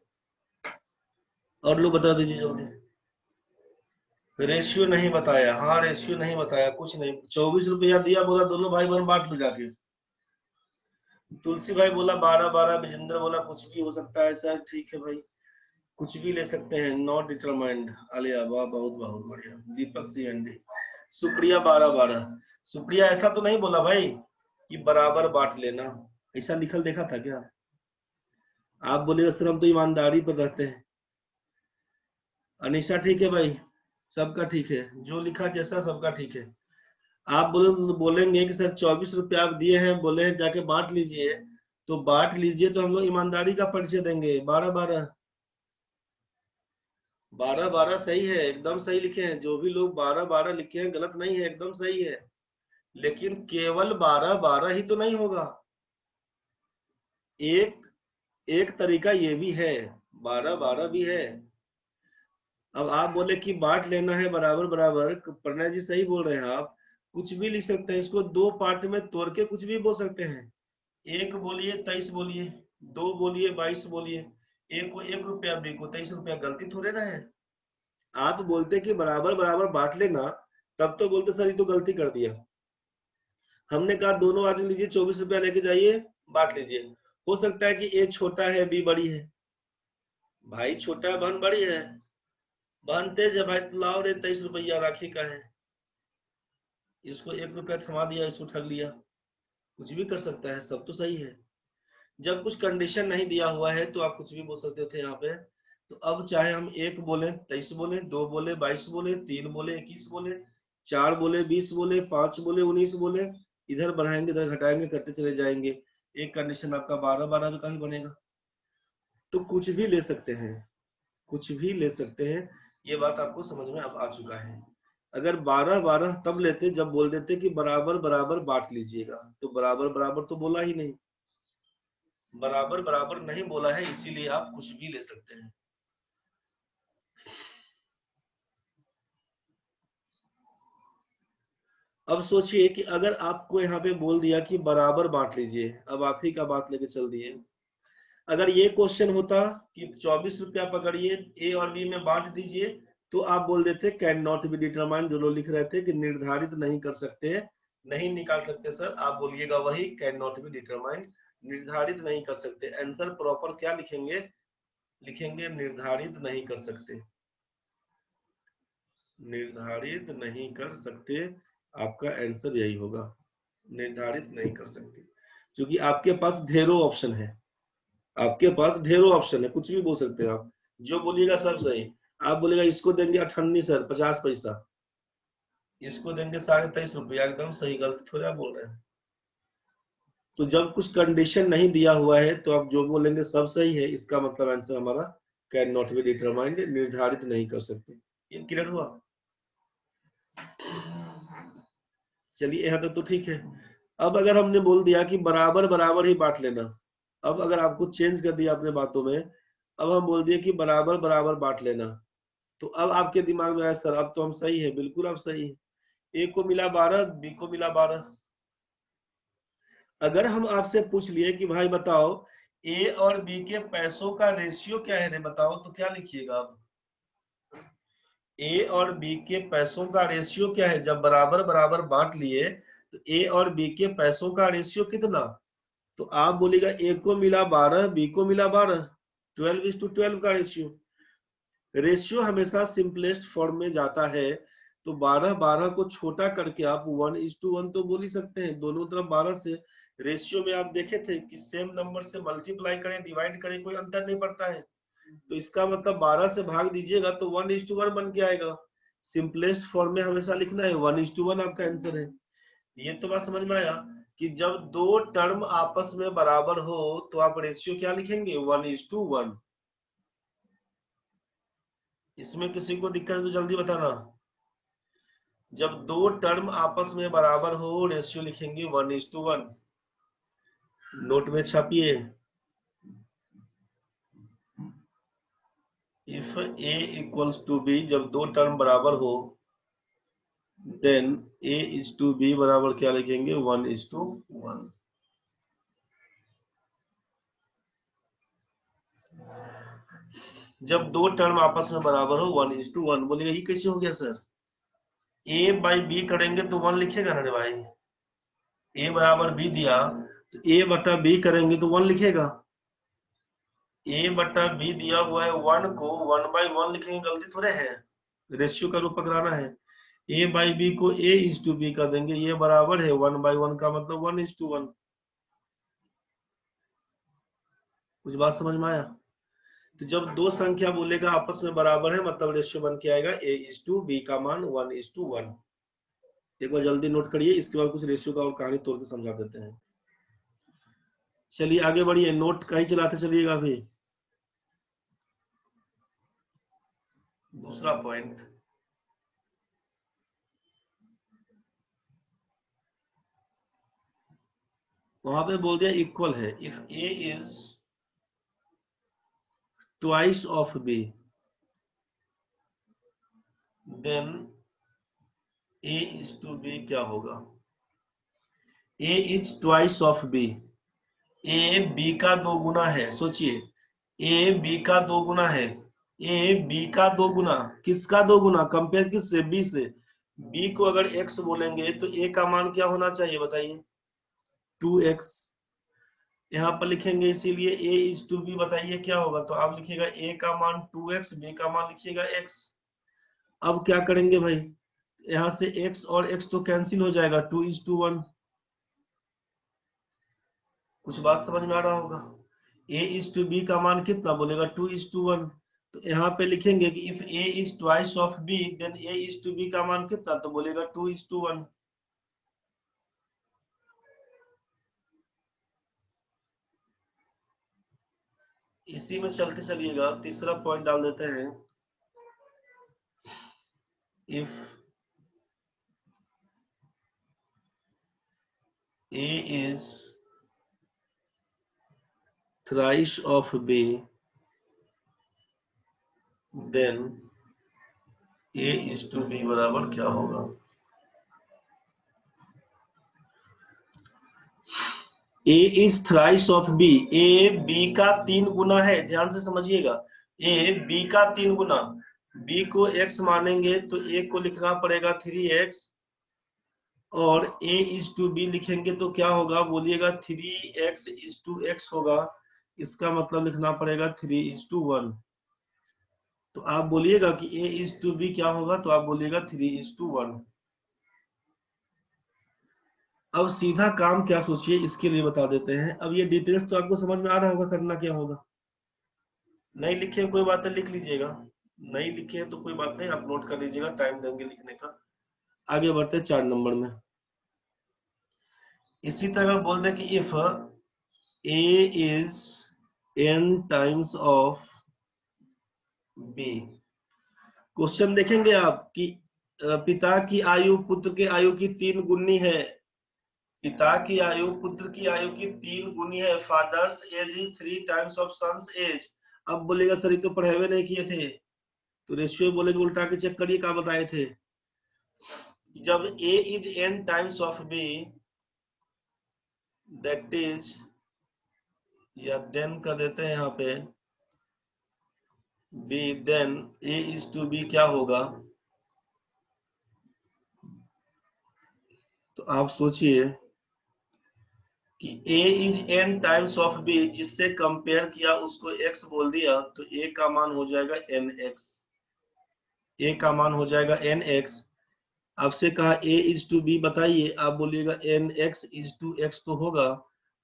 और लोग बता दीजिए जल्दी। रेशियो नहीं बताया, हाँ रेशियो नहीं बताया, कुछ नहीं, 24 रुपया दिया, बोला दोनों भाई बहन बांट लो जाके। तुलसी भाई बोला 12 12, विजेंद्र बोला कुछ भी हो सकता है सर, ठीक है भाई, कुछ भी ले सकते हैं, नॉट डिटरमाइंड। आलिया वाह, बहुत बहुत बढ़िया। दीपक सी एंडी, सुप्रिया 12 12, सुप्रिया ऐसा तो नहीं बोला भाई कि बराबर बांट लेना, ऐसा लिखल देखा था क्या? आप बोले सर हम तो ईमानदारी पर रहते हैं। अनिशा ठीक है भाई, सबका ठीक है, जो लिखा जैसा सबका ठीक है। आप बोलेंगे कि सर 24 रुपया आप दिए हैं, बोले हैं जाके बांट लीजिए, तो बांट लीजिए, तो हम लोग ईमानदारी का परिचय देंगे। 12 12, 12 12 सही है, एकदम सही लिखे हैं, जो भी लोग 12 12 लिखे हैं गलत नहीं है, एकदम सही है। लेकिन केवल 12 12 ही तो नहीं होगा, एक एक तरीका ये भी है, 12 12 भी है। अब आप बोले कि बांट लेना है बराबर बराबर, प्रणय जी सही बोल रहे हैं आप, कुछ भी लिख सकते हैं, इसको दो पार्ट में तोड़ के कुछ भी बोल सकते हैं। एक बोलिए 23 बोलिए, दो बोलिए 22 बोलिए, एक को 1 रुपया, बी को 23 रुपया, गलती थोड़े ना है। आप बोलते कि बराबर बराबर बांट लेना, तब तो बोलते सर ये तो गलती कर दिया। हमने कहा दोनों आदमी लीजिए 24 रुपया लेके जाइए, बांट लीजिए। हो सकता है कि ए छोटा है बी बड़ी है, भाई छोटा है बहन बड़ी है, बहन तेज है भाई, तो लाओ रे 23 रुपया राखी का है, इसको 1 रुपया थमा दिया, इसको ठग लिया, कुछ भी कर सकता है, सब तो सही है। जब कुछ कंडीशन नहीं दिया हुआ है तो आप कुछ भी बोल सकते थे यहाँ पे। तो अब चाहे हम एक बोले 23 बोले, दो बोले 22 बोले, तीन बोले 21 बोले, चार बोले 20 बोले, पांच बोले 19 बोले, इधर बढ़ाएंगे इधर घटाएंगे करते चले जाएंगे, एक कंडीशन आपका 12 12 का ही बनेगा। तो कुछ भी ले सकते हैं, कुछ भी ले सकते हैं, ये बात आपको समझ में अब आ चुका है। अगर 12 12 तब लेते जब बोल देते कि बराबर बराबर बांट लीजिएगा, तो बराबर बराबर तो बोला ही नहीं, बराबर बराबर नहीं बोला है, इसीलिए आप कुछ भी ले सकते हैं। अब सोचिए कि अगर आपको यहाँ पे बोल दिया कि बराबर बांट लीजिए, अब आप ही का बात लेके चल दिए, अगर ये क्वेश्चन होता कि 24 रुपया पकड़िए ए और बी में बांट दीजिए, तो आप बोल देते कैन नॉट बी डिटरमाइंड, जो लोग लिख रहे थे कि निर्धारित नहीं कर सकते, नहीं निकाल सकते सर, आप बोलिएगा वही कैन नॉट बी डिटरमाइंड, निर्धारित नहीं कर सकते। आंसर प्रॉपर क्या लिखेंगे, लिखेंगे निर्धारित नहीं कर सकते। निर्धारित नहीं कर सकते, आपका आंसर यही होगा, निर्धारित नहीं कर सकते, क्योंकि आपके पास ढेरों ऑप्शन है, आपके पास ढेरों ऑप्शन है, कुछ भी बोल सकते हैं आप, जो बोलिएगा सब सही। आप बोलेगा इसको देंगे 98 सर 50 पैसा, इसको देंगे 23.5 रुपया, एकदम सही, गलत थोड़ी आप बोल रहे हैं। तो जब कुछ कंडीशन नहीं दिया हुआ है तो आप जो बोलेंगे सब सही है, इसका मतलब आंसर हमारा कैन नॉट बी डिटरमाइंड, निर्धारित नहीं कर सकते। ये क्लियर हुआ? चलिए यहाँ तक तो ठीक है। अब अगर हमने बोल दिया कि बराबर बराबर ही बांट लेना, अब अगर आपको चेंज कर दिया अपने बातों में, अब हम बोल दिए कि बराबर बराबर बांट लेना, तो अब आपके दिमाग में आया सर अब तो हम सही है, बिल्कुल आप सही है, ए को मिला 12, बी को मिला 12। अगर हम आपसे पूछ लिए कि भाई बताओ ए और बी के पैसों का रेशियो क्या है रे बताओ, तो क्या लिखिएगा आप? ए और बी के पैसों का रेशियो क्या है? जब बराबर बराबर बांट लिए तो ए और बी के पैसों का रेशियो कितना? तो आप बोलेगा ए को मिला 12, बी को मिला 12, 12:12 का रेशियो। रेशियो हमेशा सिंपलेस्ट फॉर्म में जाता है, तो 12 को छोटा करके आप 1:1 तो बोल ही सकते हैं, दोनों तरफ 12 से। रेशियो में आप देखे थे कि सेम नंबर से मल्टीप्लाई करें डिवाइड करें कोई अंतर नहीं पड़ता है, तो इसका मतलब 12 से भाग दीजिएगा तो 1:1 बन के आएगा। सिंपलेस्ट फॉर्म में हमेशा लिखना है, 1:1 आपका आंसर है। ये तो बात समझ में आया कि जब दो टर्म आपस में बराबर हो तो आप रेशियो क्या लिखेंगे? 1:1। इसमें किसी को दिक्कत है तो जल्दी बताना। जब दो टर्म आपस में बराबर हो रेशियो लिखेंगे 1:1। नोट में छापिए, if A equals to B, जब दो टर्म बराबर हो देन A:B बराबर क्या लिखेंगे? 1:1। जब दो टर्म आपस में बराबर हो 1:1, बोलिएगा ये कैसे हो गया सर? A/B करेंगे तो 1 लिखेगा ना रे भाई, A बराबर B दिया तो A/B करेंगे तो 1 लिखेगा। A/B दिया हुआ है 1 को 1/1 लिखेंगे, गलती थोड़े है, रेशियो का रूप पकड़ाना है। A/B को A:B कर देंगे, ये बराबर है 1/1 का मतलब 1:1। कुछ बात समझ में आया? तो जब दो संख्या बोलेगा आपस में बराबर है मतलब रेशियो बन के आएगा A:B का मान 1:1। एक बार जल्दी नोट करिए, इसके बाद कुछ रेशियो का और कहानी तोड़ के समझा देते हैं। चलिए आगे बढ़िए, नोट कहीं चलाते चलिएगा। अभी दूसरा पॉइंट, वहां पे बोल दिया इक्वल है, if A is twice of B then A:B क्या होगा? A is twice of B, A B का दो गुना है, सोचिए, ए बी का दो गुना है, ए बी का दो गुना, किसका दो गुना? कंपेयर किससे? बी से। बी को अगर एक्स बोलेंगे तो ए का मान क्या होना चाहिए बताइए? 2x। यहाँ पर लिखेंगे इसीलिए A:B, बताइए क्या होगा? तो आप लिखिएगा a का मान 2x, b का मान लिखिएगा x। अब क्या करेंगे भाई, यहाँ से x और x तो कैंसिल हो जाएगा, 2:1। कुछ बात समझ में आ रहा होगा? A:B का मान कितना बोलेगा? 2:1। तो यहाँ पे लिखेंगे कि if A is twice of B then A:B का मान कितना? तो बोलेगा 2:1। इसी में चलते चलिएगा, तीसरा पॉइंट डाल देते हैं। If A is thrice of B then A:B बराबर क्या होगा? A is thrice of B, A B का 3 गुना है, ध्यान से समझिएगा, A B का 3 गुना। B को x मानेंगे तो A को लिखना पड़ेगा 3x, और A:B लिखेंगे तो क्या होगा बोलिएगा? 3x:x होगा, इसका मतलब लिखना पड़ेगा 3:1। तो आप बोलिएगा कि A:B क्या होगा, तो आप बोलिएगा 3:1। अब सीधा काम क्या सोचिए इसके लिए बता देते हैं। अब ये डिटेल्स तो आपको समझ में आ रहा होगा करना क्या होगा। नहीं लिखे कोई बात नहीं, लिख लीजिएगा। नहीं लिखे तो कोई बात नहीं, आप नोट कर लीजिएगा, टाइम देंगे लिखने का। आगे बढ़ते 4 नंबर में। इसी तरह बोल दें कि if A is n times of B। Question देखेंगे आप कि पिता की आयु पुत्र की आयु की 3 गुनी है। पिता की आयु पुत्र की आयु की 3 गुनी है। Father's age is 3 times of son's age. अब बोलेगा सर ये तो पढ़े हुए नहीं किए थे, तो रेशियो बोलेंगे उल्टा के चेक करिए क्या बताए थे। जब A is n times of B, that is, या देन कर देते हैं यहाँ पे B, देन A:B क्या होगा। तो आप सोचिए कि A is n times of B, जिससे कंपेयर किया उसको x बोल दिया, तो A का मान हो जाएगा nx। A का मान हो जाएगा nx। आपसे कहा A:B बताइए, आप बोलिएगा nx:x तो होगा।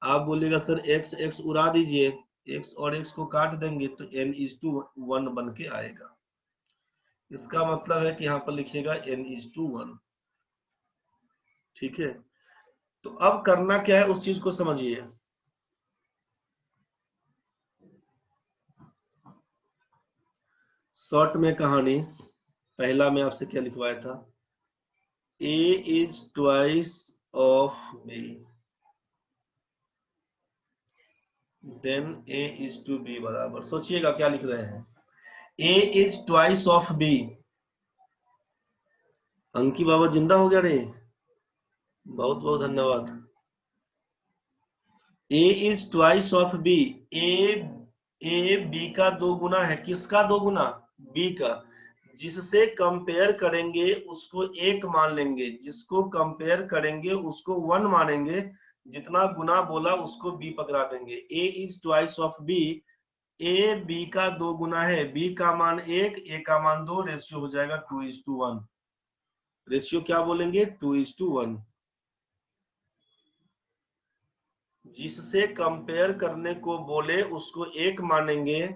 आप बोलिएगा सर x उड़ा दीजिए, x और x को काट देंगे तो n:1 बन के आएगा। इसका मतलब है कि यहाँ पर लिखिएगा n:1। ठीक है, तो अब करना क्या है उस चीज को समझिए। शॉर्ट में कहानी, पहला में आपसे क्या लिखवाया था, A is twice of B, then A:B बराबर, सोचिएगा क्या लिख रहे हैं। A is twice of B। अंकी बाबा जिंदा हो गया रे, बहुत बहुत धन्यवाद। A is twice of B। A B का 2 गुना है। किसका 2 गुना? B का। जिससे कंपेयर करेंगे उसको 1 मान लेंगे, जिसको कंपेयर करेंगे उसको 1 मानेंगे, जितना गुना बोला उसको B पकड़ा देंगे। A is twice of B। A B का 2 गुना है। B का मान 1, A का मान 2, रेशियो हो जाएगा 2:1। रेशियो क्या बोलेंगे? 2:1। जिससे कंपेयर करने को बोले उसको 1 मानेंगे,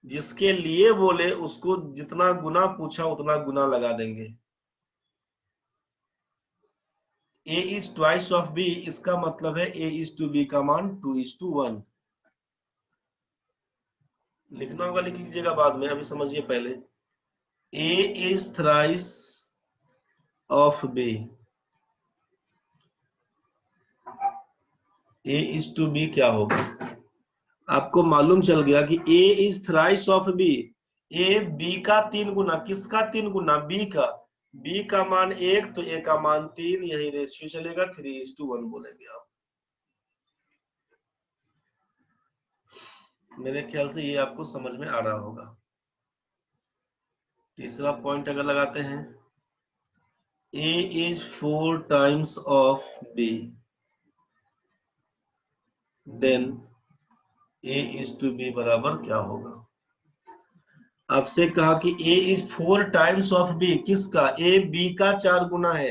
जिसके लिए बोले उसको जितना गुना पूछा उतना गुना लगा देंगे। A is twice of B, इसका मतलब है A:B का मान 2:1। लिखना होगा लिख लीजिएगा बाद में, अभी समझिए पहले। A is thrice of B। A:B क्या होगा? आपको मालूम चल गया कि A is thrice of B। A B का 3 गुना। किसका 3 गुना? B का। B का मान 1 तो A का मान 3, यही रेशियो चलेगा, 3:1 बोलेंगे आप। मेरे ख्याल से ये आपको समझ में आ रहा होगा। तीसरा पॉइंट अगर लगाते हैं, A is 4 times of B, then A:B बराबर क्या होगा? आपसे कहा कि A is 4 times of B। किसका? A B का 4 गुना है।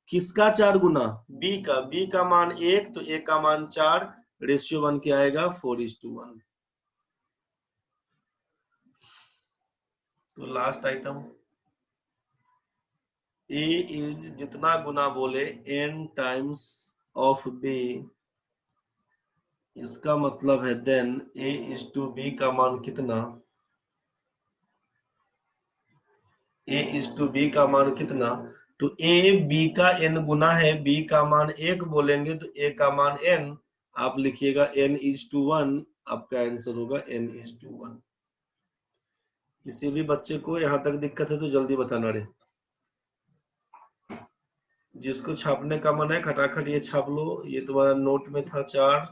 किसका 4 गुना? B का। B का मान 1 तो A का मान 4, रेशियो बन के आएगा 4:1। तो लास्ट आइटम, A इज जितना गुना बोले n टाइम्स ऑफ B, इसका मतलब है देन A:B का मान कितना? A:B का मान कितना? तो A B का n गुना है। B का मान 1 बोलेंगे तो A का मान n, आप लिखिएगा n:1। आपका आंसर होगा n:1। किसी भी बच्चे को यहां तक दिक्कत है तो जल्दी बताना रे। जिसको छापने का मन है खटाखट ये छाप लो। ये तुम्हारा नोट में था 4,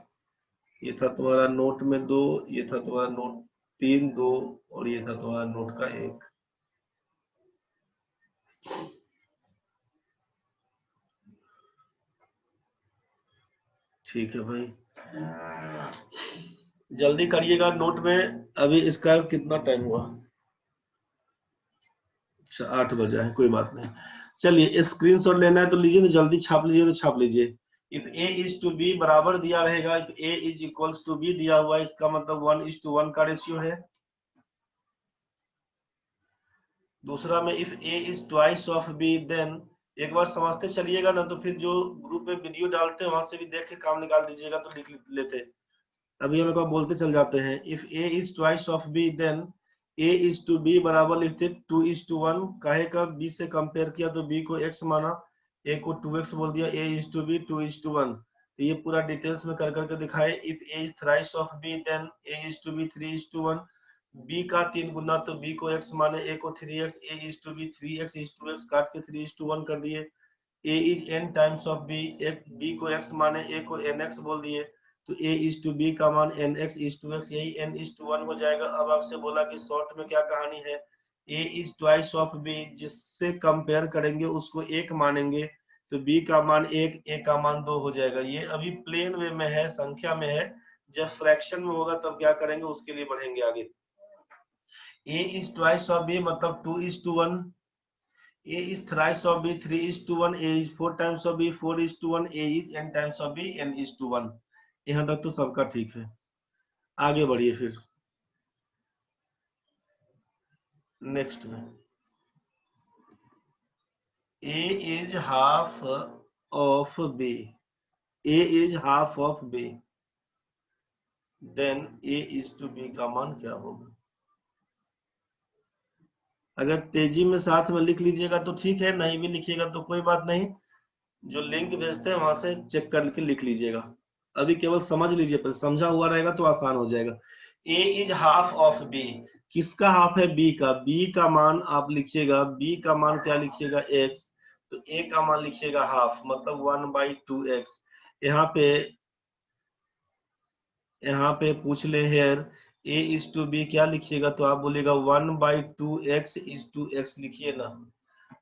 ये था तुम्हारा नोट में 2, ये था तुम्हारा नोट 3 2, और ये था तुम्हारा नोट का 1। ठीक है भाई, जल्दी करिएगा नोट में। अभी इसका कितना टाइम हुआ? अच्छा 8 बजा है, कोई बात नहीं। चलिए स्क्रीनशॉट लेना है तो लीजिए ना, जल्दी छाप लीजिए तो छाप लीजिए। If A is to B बराबर दिया रहेगा, if A is equals to B दिया हुआ है, इसका मतलब 1:1 का रेशियो है। दूसरा में if A is twice of B then, एक बार समझते चलिएगा ना, तो फिर जो ग्रुप में वीडियो डालते हैं वहां से भी देख के काम निकाल दीजिएगा तो लिख लेते। अभी हम एक बार बोलते चल जाते हैं। If A is twice of B then A is to B बराबर लिखते 2:1। काहे का बी से कंपेयर किया तो बी को एक्स माना, ए को 2x बोल दिया, ए इज टू बी 2:1। तो ये पूरा डिटेल्स में कर करके दिखाए। If A is thrice of B then A is to B 3:1। B का 3 गुना तो बी को x माने, ए को 3x, A is to B 3x is to x काट के 3:1 कर दिए। A is n times of B, एक बी को x माने, ए को nx बोल दिए, तो a इज टू बी का मान nx इज टू एक्स, यही n:1 हो जाएगा। अब आपसे बोला कि शॉर्ट में क्या कहानी है, a is twice of b, जिससे कंपेयर करेंगे उसको एक मानेंगे, तो b का मान 1, a का मान 2 हो जाएगा। ये अभी प्लेन वे में है, संख्या में है। जब फ्रैक्शन में होगा तब क्या करेंगे, उसके लिए बढ़ेंगे आगे। a is twice of b मतलब 2:1, a is thrice of b 3:1, a is 4 times of b 4:1, a is n times of b n:1। यहाँ तक तो सबका ठीक है। आगे बढ़िए फिर नेक्स्ट में। a is half of b, a is half of b, then a is to b का मान क्या होगा। अगर तेजी में साथ में लिख लीजिएगा तो ठीक है, नहीं भी लिखिएगा तो कोई बात नहीं। जो लिंक भेजते हैं वहां से चेक करके लिख लीजिएगा। अभी केवल समझ लीजिए, पर समझा हुआ रहेगा तो आसान हो जाएगा। a is half of b, किसका हाफ है, b का। b का मान आप लिखिएगा, b का मान क्या लिखिएगा, x, तो a का मान लिखिएगा हाफ, मतलब 1/2x। यहाँ पे यहाँ पे पूछ ले here a is to b क्या लिखिएगा, तो आप बोलिएगा 1/2x इज टू x लिखिए ना।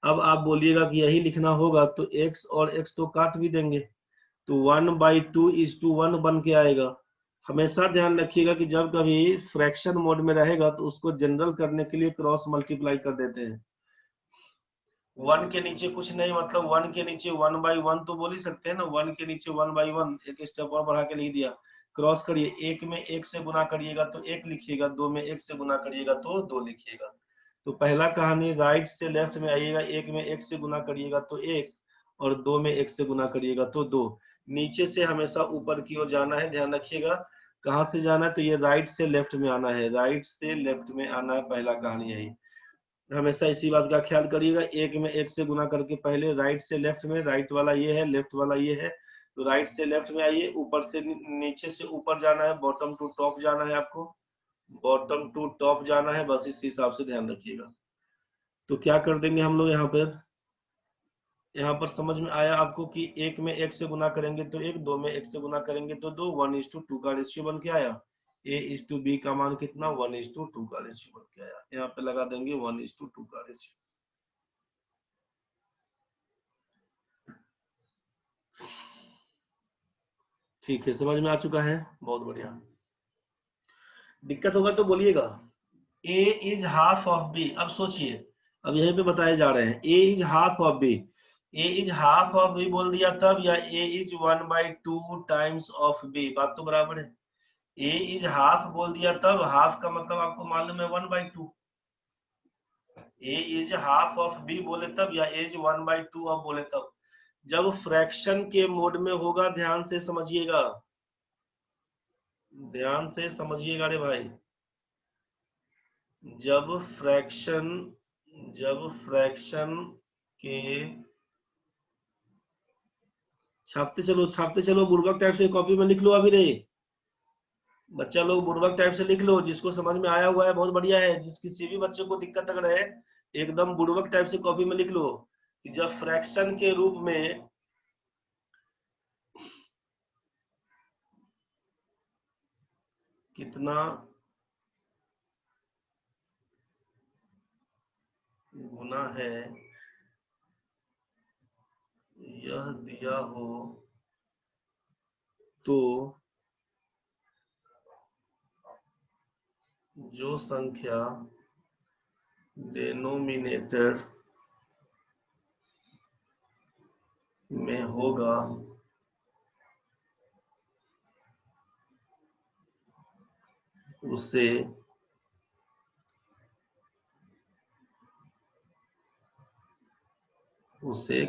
अब आप बोलिएगा कि यही लिखना होगा, तो x और x तो काट भी देंगे, तो 1/2:1 बन के आएगा। हमेशा ध्यान रखिएगा कि जब कभी फ्रैक्शन मोड में रहेगा तो उसको जनरल करने के लिए क्रॉस मल्टीप्लाई कर देते हैं। 1 के नीचे कुछ नहीं, मतलब 1 के नीचे 1/1 तो बोल ही सकते हैं ना, 1 के नीचे 1/1, एक स्टेप और बढ़ा के लिख दिया। क्रॉस करिए, एक में एक से गुना करिएगा तो एक लिखिएगा, दो में एक से गुना करिएगा तो दो लिखिएगा। तो पहला कहानी राइट से लेफ्ट में आइएगा, एक में एक से गुना करिएगा तो एक, और दो में एक से गुना करिएगा तो दो। नीचे से हमेशा ऊपर की ओर जाना है, ध्यान रखिएगा। कहाँ से जाना है, तो ये राइट से लेफ्ट में आना है, राइट से लेफ्ट में आना है, पहला कहानी यही। हमेशा इसी बात का ख्याल करिएगा, एक में एक से गुना करके पहले राइट से लेफ्ट में, राइट वाला ये है, लेफ्ट वाला ये है, तो राइट से लेफ्ट में आइए, ऊपर से नीचे से ऊपर जाना है, बॉटम टू टॉप जाना है आपको, बॉटम टू टॉप जाना है, बस इस हिसाब से ध्यान रखिएगा। तो क्या कर देंगे हम लोग यहाँ पर, यहाँ पर समझ में आया आपको कि एक में एक से गुना करेंगे तो एक, दो में एक से गुना करेंगे तो दो, 1:2 का रेशियो बन के आया। a इज टू बी का मान कितना, 1:2 का रेशियो बन के आया। यहाँ पे लगा देंगे 1:2 का रेशियो। ठीक है, समझ में आ चुका है, बहुत बढ़िया। दिक्कत होगा तो बोलिएगा। a is half of b, अब सोचिए, अब यहीं पे बताए जा रहे हैं a is half of b, a is half of b बोल दिया तब, या a is 1/2 times of b, बात तो बराबर है। a इज हाफ बोल दिया तब, हाफ का मतलब आपको मालूम है 1/2। a is half of b बोले तब, या a इज 1/2 ऑफ बोले तब। जब फ्रैक्शन के मोड में होगा, ध्यान से समझिएगा, ध्यान से समझिएगा रे भाई। जब फ्रैक्शन जब फ्रैक्शन के, छापते चलो बुर्बक टाइप से कॉपी में लिख लो अभी रे। बच्चा लोग बुर्बक टाइप से लिख लो, जिसको समझ में आया हुआ है बहुत बढ़िया है, जिस किसी भी बच्चे को दिक्कत अगर है, एकदम बुर्बक टाइप से कॉपी में लिख लो कि जब फ्रैक्शन के रूप में कितना गुना है यह दिया हो, तो जो संख्या डिनोमिनेटर में होगा उसे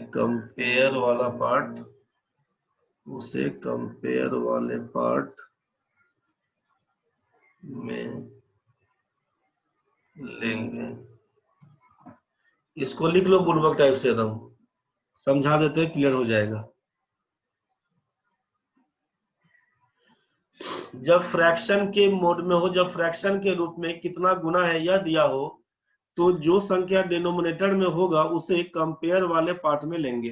कंपेयर वाला पार्ट में लेंगे। इसको लिख लो बुड़बक टाइप से, एकदम समझा देते हैं, क्लियर हो जाएगा। जब फ्रैक्शन के मोड में हो, जब फ्रैक्शन के रूप में कितना गुना है यह दिया हो, तो जो संख्या डिनोमिनेटर में होगा उसे कंपेयर वाले पार्ट में लेंगे।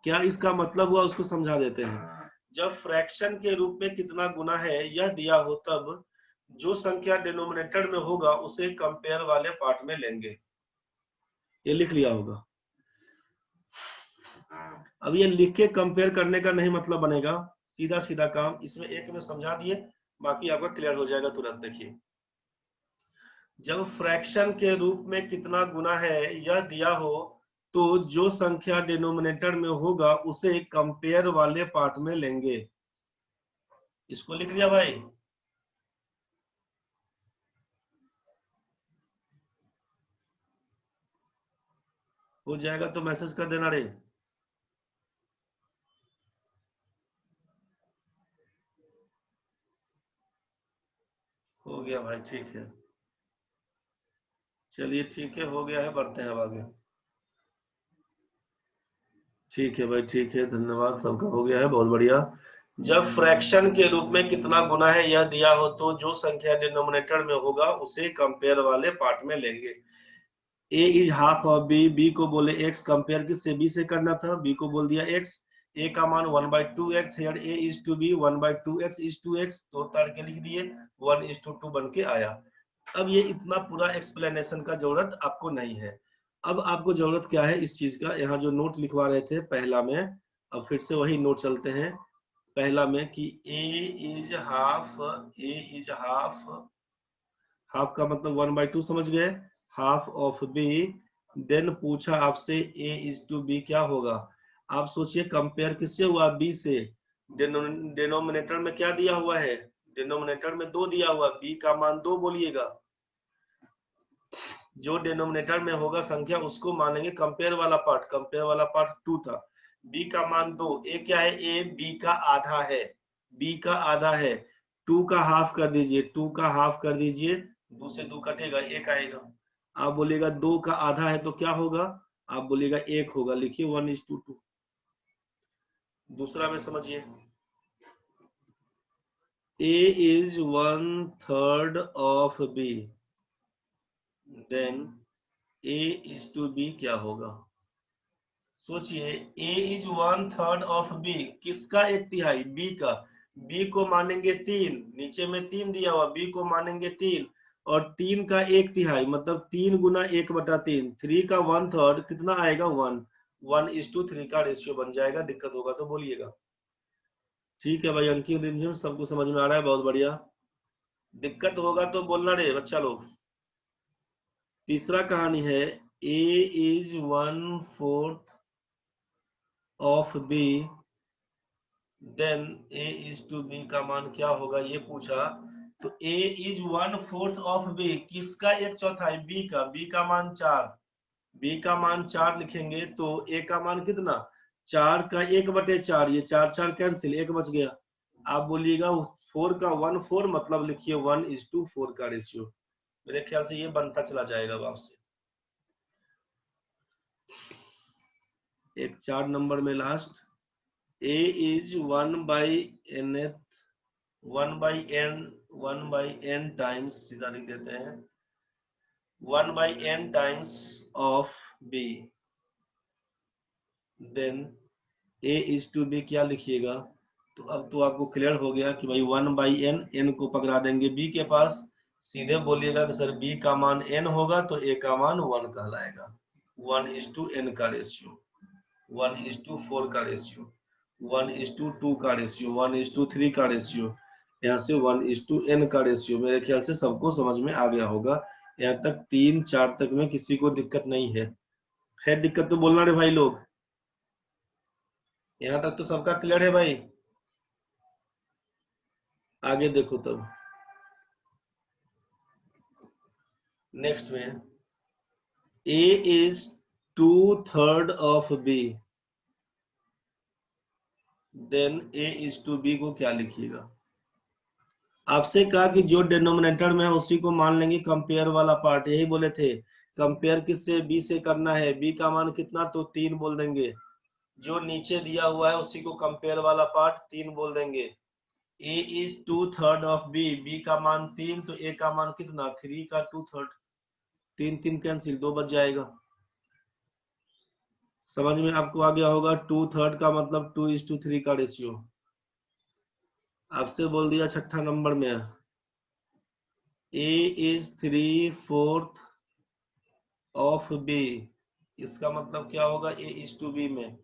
क्या इसका मतलब हुआ, उसको समझा देते हैं। जब फ्रैक्शन के रूप में कितना गुना है यह दिया हो, तब जो संख्या डिनोमिनेटर में होगा उसे कंपेयर वाले पार्ट में लेंगे। ये लिख लिया होगा। अब ये लिख के कंपेयर करने का नहीं मतलब बनेगा, सीधा सीधा काम इसमें एक में समझा दिए, बाकी आपका क्लियर हो जाएगा तुरंत। देखिए, जब फ्रैक्शन के रूप में कितना गुना है यह दिया हो, तो जो संख्या डिनोमिनेटर में होगा उसे कंपेयर वाले पार्ट में लेंगे। इसको लिख लिया भाई। हो जाएगा तो मैसेज कर देना रे। हो गया भाई, ठीक है। चलिए ठीक है, हो गया है, बढ़ते हैं अब आगे। ठीक है भाई, ठीक है, धन्यवाद, सबका हो गया है, बहुत बढ़िया। जब फ्रैक्शन के रूप में कितना गुना है यह दिया हो, तो जो संख्या डिनोमिनेटर में होगा उसे कंपेयर वाले पार्ट में लेंगे। A is half of B, B को बोले एक्स, कंपेयर किससे, बी से करना था, बी को बोल दिया एक्स, ए का मान 1/2x, here A is to B 1/2x is to X, तो तार के लिख दिए 1:2 बन के आया। अब ये इतना पूरा एक्सप्लेनेशन का जरूरत आपको नहीं है। अब आपको जरूरत क्या है इस चीज का, यहाँ जो नोट लिखवा रहे थे पहला में, अब फिर से वही नोट चलते हैं। पहला में कि A is half, A is half, half का मतलब 1/2 समझ गए, हाफ ऑफ बी। देन पूछा आपसे ए इज टू बी क्या होगा। आप सोचिए कंपेयर किससे हुआ, बी से। डिनोमिनेटर में क्या दिया हुआ है, डिनोमिनेटर में 2 दिया हुआ, बी का मान 2 बोलिएगा। जो डिनोमिनेटर में होगा संख्या उसको मानेंगे कंपेयर वाला पार्ट, कंपेयर वाला पार्ट 2 था, बी का मान 2, ए क्या है, ए बी का आधा है, बी का आधा है, 2 का हाफ कर दीजिए, 2 का हाफ कर दीजिए, 2 से 2 कटेगा, 1 आएगा। आप बोलेगा 2 का आधा है तो क्या होगा, आप बोलेगा 1 होगा, लिखिए 1:2। दूसरा में समझिए, A is 1/3 of B, then A is to B क्या होगा। सोचिए, ए इज 1/3 ऑफ बी, किसका 1/3, बी का, बी को मानेंगे 3, नीचे में 3 दिया हुआ, बी को मानेंगे 3, और 3 का 1/3 मतलब 3 गुना 1/3, 3 का 1/3 कितना आएगा, 1, 1:3 का रेशियो बन जाएगा। दिक्कत होगा तो बोलिएगा। ठीक है भाई, अंकित रिमझिम सबको समझ में आ रहा है, बहुत बढ़िया। दिक्कत होगा तो बोलना रे बच्चा लोग। तीसरा कहानी है, A is 1/4 of B, then A is to B का मान क्या होगा, ये पूछा। तो ए इज 1/4 ऑफ बी, किसका 1/4, बी का, बी का मान 4, बी का मान 4 लिखेंगे तो ए का मान कितना, 4 का 1/4, ये 4 4 कैंसिल, 1 बच गया। आप बोलिएगा 4 का 1/4 मतलब लिखिए 1:4 का रेशियो। मेरे ख्याल से ये बनता चला जाएगा अब आपसे। एक 4 नंबर में last, A is 1/n, 1/n times, सीधा लिख देते हैं 1/n times of B, then A is to B क्या लिखिएगा। तो अब तो आपको क्लियर हो गया कि भाई 1/n, n को पकड़ा देंगे बी के पास, सीधे बोलिएगा कि सर बी का मान n होगा तो ए का मान 1 कहलाएगा। 1:n का रेशियो, 1:4 का रेशियो, 1:2 का रेशियो, 1:3 का रेशियो, यहाँ से 1:n का रेशियो। मेरे ख्याल से सबको समझ में आ गया होगा। यहाँ तक 3 4 तक में किसी को दिक्कत नहीं है दिक्कत तो बोलना रे भाई लोग। यहाँ तक तो सबका क्लियर है भाई। आगे देखो तब नेक्स्ट में A is 2/3 of B, then A is to B को क्या लिखिएगा। आपसे कहा कि जो डिनोमिनेटर में है उसी को मान लेंगे कंपेयर वाला पार्ट, यही बोले थे। कंपेयर किससे, बी से करना है। बी का मान कितना, तो 3 बोल देंगे। जो नीचे दिया हुआ है उसी को कंपेयर वाला पार्ट 3 बोल देंगे। ए इज 2/3 ऑफ बी, बी का मान 3 तो ए का मान कितना, 3 का 2/3। 3 3 कैंसिल, 2 बच जाएगा। समझ में आपको आ गया होगा। 2/3 का मतलब 2:3 का रेशियो। आपसे बोल दिया छठा नंबर में ए इज 3/4 ऑफ बी, इसका मतलब क्या होगा, ए इज टू बी में।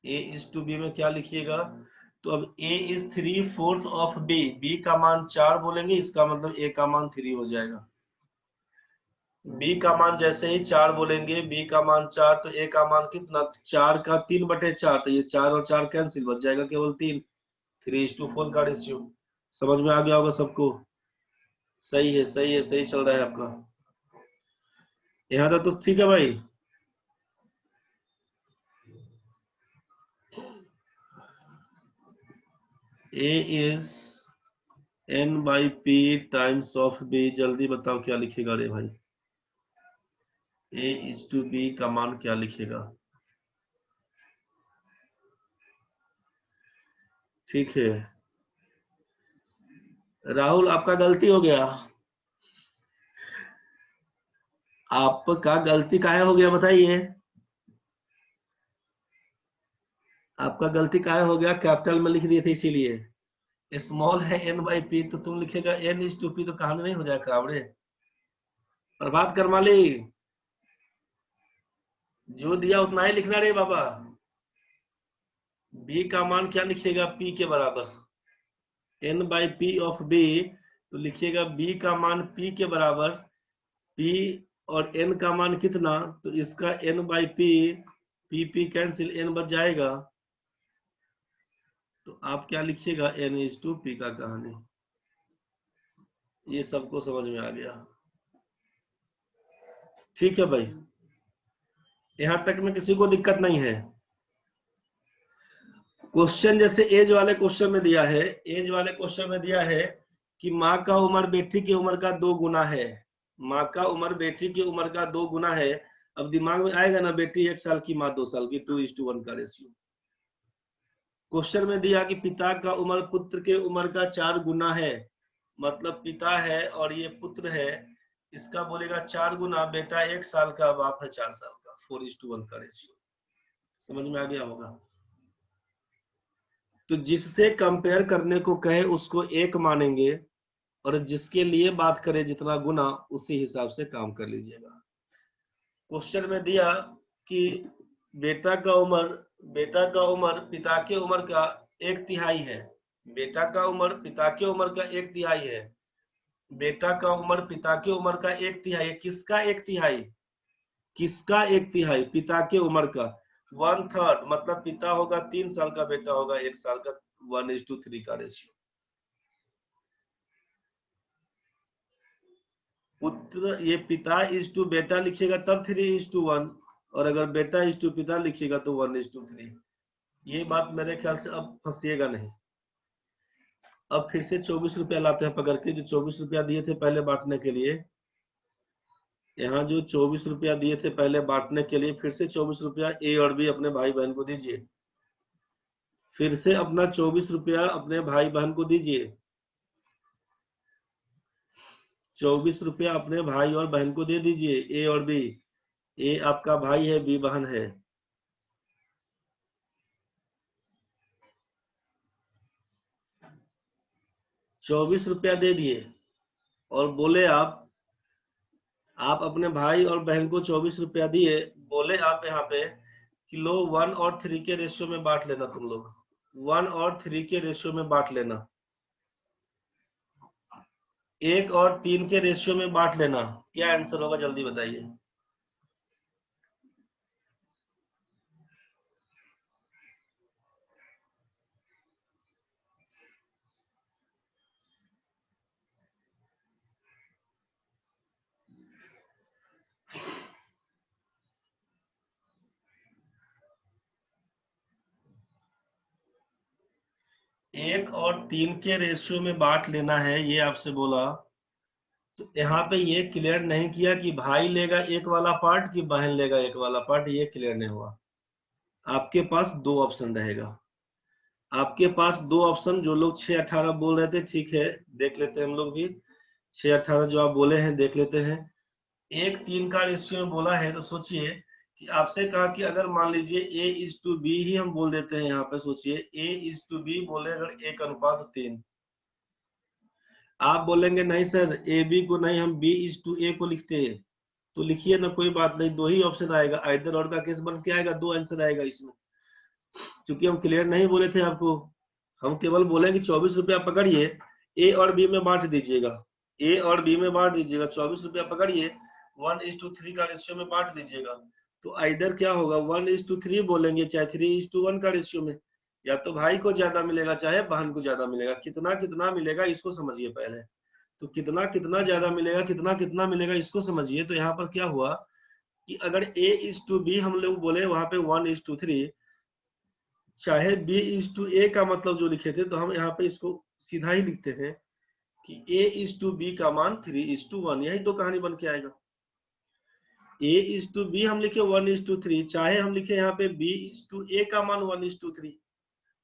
ए इज टू बी में क्या लिखिएगा, तो अब ए इज 3/4 ऑफ बी, बी का मान 4 बोलेंगे, इसका मतलब ए का मान 3 हो जाएगा। बी का मान जैसे ही 4 बोलेंगे, बी का मान 4 तो ए का मान कितना, 4 का 3/4, तो ये 4 और 4 कैंसिल, बच जाएगा केवल 3। 3:4 का रेशियो। समझ में आ गया होगा सबको। सही है सही है, सही चल रहा है आपका। यहाँ तक तो ठीक है भाई। A is n/p times of b, जल्दी बताओ क्या लिखेगा रे भाई। A is to b का मान क्या लिखेगा। ठीक है राहुल, आपका गलती हो गया। आपका गलती काहे हो गया बताइए। आपका गलती काहे हो गया, कैपिटल में लिख दिए थे इसीलिए। स्मॉल है n/p तो तुम लिखेगा n/p, तो कहानी नहीं हो जाए खराब रे। प्रभात करमाली, जो दिया उतना ही लिखना रे बाबा। b का मान क्या लिखिएगा, p के बराबर। n/p ऑफ b, तो लिखिएगा b का मान p के बराबर। p और n का मान कितना, तो इसका n/p, p कैंसिल, n बच जाएगा। तो आप क्या लिखिएगा, n/p का कहानी। ये सबको समझ में आ गया। ठीक है भाई, यहां तक में किसी को दिक्कत नहीं है। क्वेश्चन जैसे एज वाले क्वेश्चन में दिया है, एज वाले क्वेश्चन में दिया है कि माँ का उम्र बेटी की उम्र का 2 गुना है। माँ का उम्र बेटी की उम्र का 2 गुना है। अब दिमाग में आएगा ना, बेटी 1 साल की, माँ 2 साल की, 2:1 का रेशियो। क्वेश्चन में दिया कि पिता का उम्र पुत्र के उम्र का 4 गुना है, मतलब पिता है और ये पुत्र है, इसका बोलेगा 4 गुना, बेटा 1 साल का, बाप है 4 साल का, 4:1 का रेशियो। समझ में आ गया होगा। तो जिससे कंपेयर करने को कहे उसको 1 मानेंगे, और जिसके लिए बात करें जितना गुना, उसी हिसाब से काम कर लीजिएगा। क्वेश्चन में दिया कि बेटा का उम्र पिता के उम्र का 1/3 है। बेटा का उम्र पिता के उम्र का 1/3 है। बेटा का उम्र पिता के उम्र का 1/3 है। किसका 1/3, किसका 1/3, पिता के उम्र का। 1/3 मतलब पिता होगा 3 साल का, बेटा होगा 1 साल का, 1:3 का रेशियो। पुत्र, ये पिता इज टू बेटा लिखिएगा तब 3:1, और अगर बेटा इज टू पिता लिखिएगा तो 1:3। ये बात मेरे ख्याल से अब फंसिएगा नहीं। अब फिर से 24 रुपया लाते हैं पकड़ के, जो 24 रुपया दिए थे पहले बांटने के लिए। यहाँ जो 24 रुपया दिए थे पहले बांटने के लिए, फिर से 24 रुपया ए और बी अपने भाई बहन को दीजिए। फिर से अपना 24 रुपया अपने भाई बहन को दीजिए। 24 रुपया अपने भाई और बहन को दे दीजिए, ए और बी। ए आपका भाई है, बी बहन है। 24 रुपया दे दिए, और बोले आप अपने भाई और बहन को 24 रुपया दिए। बोले आप यहाँ पे कि लो 1 और 3 के रेशियो में बांट लेना, तुम लोग 1 और 3 के रेशियो में बांट लेना। 1 और 3 के रेशियो में बांट लेना, क्या आंसर होगा जल्दी बताइए। एक और 3 के रेशियो में बांट लेना है, ये आपसे बोला। तो यहाँ पे ये क्लियर नहीं किया कि भाई लेगा एक वाला पार्ट कि बहन लेगा एक वाला पार्ट, ये क्लियर नहीं हुआ। आपके पास दो ऑप्शन रहेगा। आपके पास दो ऑप्शन, जो लोग 6-18 बोल रहे थे, ठीक है, देख लेते हैं हम लोग भी। 6-18 जो आप बोले हैं देख लेते हैं। 1-3 का रेशियो में बोला है, तो सोचिए कि आपसे कहा कि अगर मान लीजिए A:B ही हम बोल देते हैं, यहाँ पे सोचिए A:B बोले अगर 1:3। आप बोलेंगे नहीं सर AB को नहीं, हम B:A को लिखते हैं। तो लिखिए ना, कोई बात नहीं, दो ही ऑप्शन आएगा, आइदर और का केस बन के आएगा, दो आंसर आएगा इसमें। क्योंकि हम क्लियर नहीं बोले थे आपको, हम केवल बोले कि 24 रुपया पकड़िए, ए और बी में बांट दीजिएगा। ए और बी में बांट दीजिएगा, 24 रुपया पकड़िए, 1:3 का रेशियो में बांट दीजिएगा। तो आइदर क्या होगा, 1:3 बोलेंगे, चाहे 3:1 का रेशियो में। या तो भाई को ज्यादा मिलेगा चाहे बहन को ज्यादा मिलेगा। कितना कितना मिलेगा इसको समझिए पहले। तो कितना कितना ज्यादा मिलेगा, कितना कितना मिलेगा इसको समझिए। तो यहाँ पर क्या हुआ कि अगर A:B हम लोग बोले वहां पे 1:3, चाहे B:A का मतलब जो लिखे थे, तो हम यहाँ पे इसको सीधा ही लिखते हैं कि A:B का मान 3:1, यही तो कहानी बन के आएगा। A:B हम लिखे 1:3, चाहे हम लिखे यहाँ पे B:A का मान 1:3।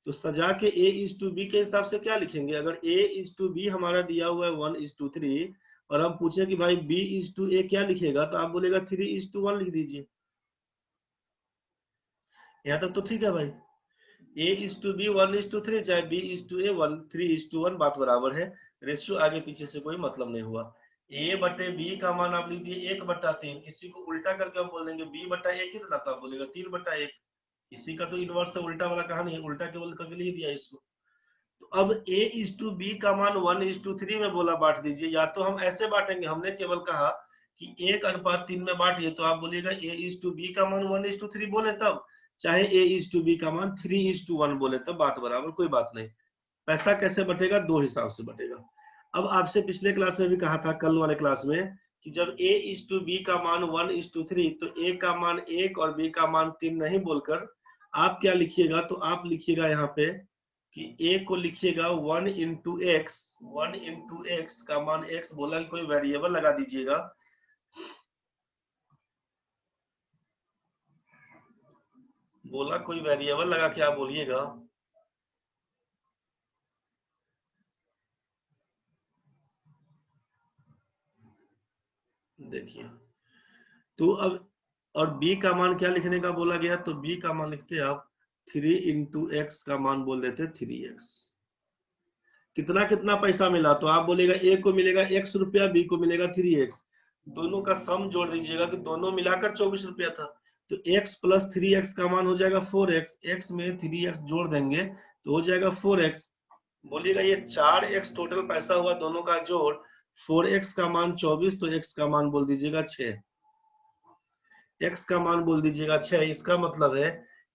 तो सजा के A:B के हिसाब से क्या लिखेंगे, अगर A:B हमारा दिया हुआ है 1:3, और हम पूछे कि भाई B:A क्या लिखेगा, तो आप बोलेगा 3:1 लिख दीजिए। यहाँ तक तो ठीक है भाई। A:B 1:3, चाहे B:A 3:1, बात बराबर है। रेशियो आगे पीछे से कोई मतलब नहीं हुआ। A/B का मान आप लिख दिए 1/3, इसी को उल्टा करके हम बोल देंगे B/A कितना था, बोलेगा 3/1। इसी का तो इनवर्स है, उल्टा वाला कहानी है, उल्टा केवल करके लिख दिया इसको। तो अब A:B का मान 1:3 में बोला बांट दीजिए, या तो हम ऐसे बांटेंगे, हमने केवल कहा कि 1:3 में बांटिए, तो आप बोलिएगा A:B का मान 1:3 बोले तब, चाहे A:B का मान 3:1 बोले तब, बात बराबर, कोई बात नहीं। पैसा कैसे बटेगा, दो हिसाब से बटेगा। अब आपसे पिछले क्लास में भी कहा था, कल वाले क्लास में, कि जब A:B का मान 1:3, तो A का मान 1 और B का मान 3 नहीं बोलकर आप क्या लिखिएगा, तो आप लिखिएगा यहाँ पे कि A को लिखिएगा 1 × x, 1 × x का मान x बोला, कोई वेरिएबल लगा दीजिएगा। बोला कोई वेरिएबल लगा के आप बोलिएगा। देखिए, तो अब और b का मान क्या लिखने का बोला गया, तो b का मान लिखते आप 3 × x का मान बोल देते 3x। कितना कितना पैसा मिला, तो आप बोलेगा a को मिलेगा x रुपया, b को मिलेगा 3x। दोनों का सम जोड़ दीजिएगा, कि दोनों मिलाकर 24 रुपया था। तो x + 3x का मान हो जाएगा 4x, x में 3x जोड़ देंगे तो हो जाएगा 4x। बोलिएगा ये 4x टोटल पैसा हुआ दोनों का जोड़, 4x का मान 24, तो x का मान बोल दीजिएगा 6। x का मान बोल दीजिएगा 6। इसका मतलब है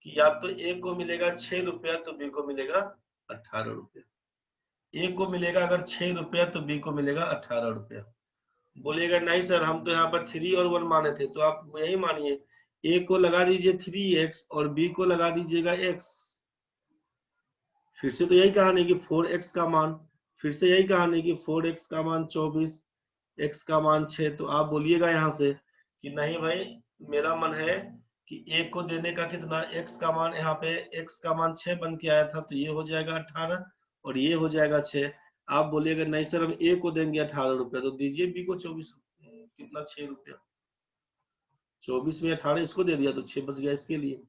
कि या तो a को मिलेगा 6 रुपया, तो b को मिलेगा 18 रुपया। a को मिलेगा अगर 6 रुपया, तो b को मिलेगा 18 रुपया। बोलिएगा नहीं सर हम तो यहाँ पर 3 और 1 माने थे, तो आप यही मानिए, a को लगा दीजिए 3x और b को लगा दीजिएगा x। फिर से तो यही कहानी कि 4x का मान, फिर से यही कहानी कि 4x का मान 24, x का मान 6। तो आप बोलिएगा यहाँ से कि नहीं भाई, मेरा मन है कि a को देने का कितना, x का मान, यहाँ पे x का मान 6 बन के आया था, तो ये हो जाएगा 18 और ये हो जाएगा 6। आप बोलिएगा नहीं सर हम a को देंगे 18 रुपया, तो दीजिए b को 24, कितना 6 रुपया, 24 में 18 इसको दे दिया तो 6 बच गया इसके लिए।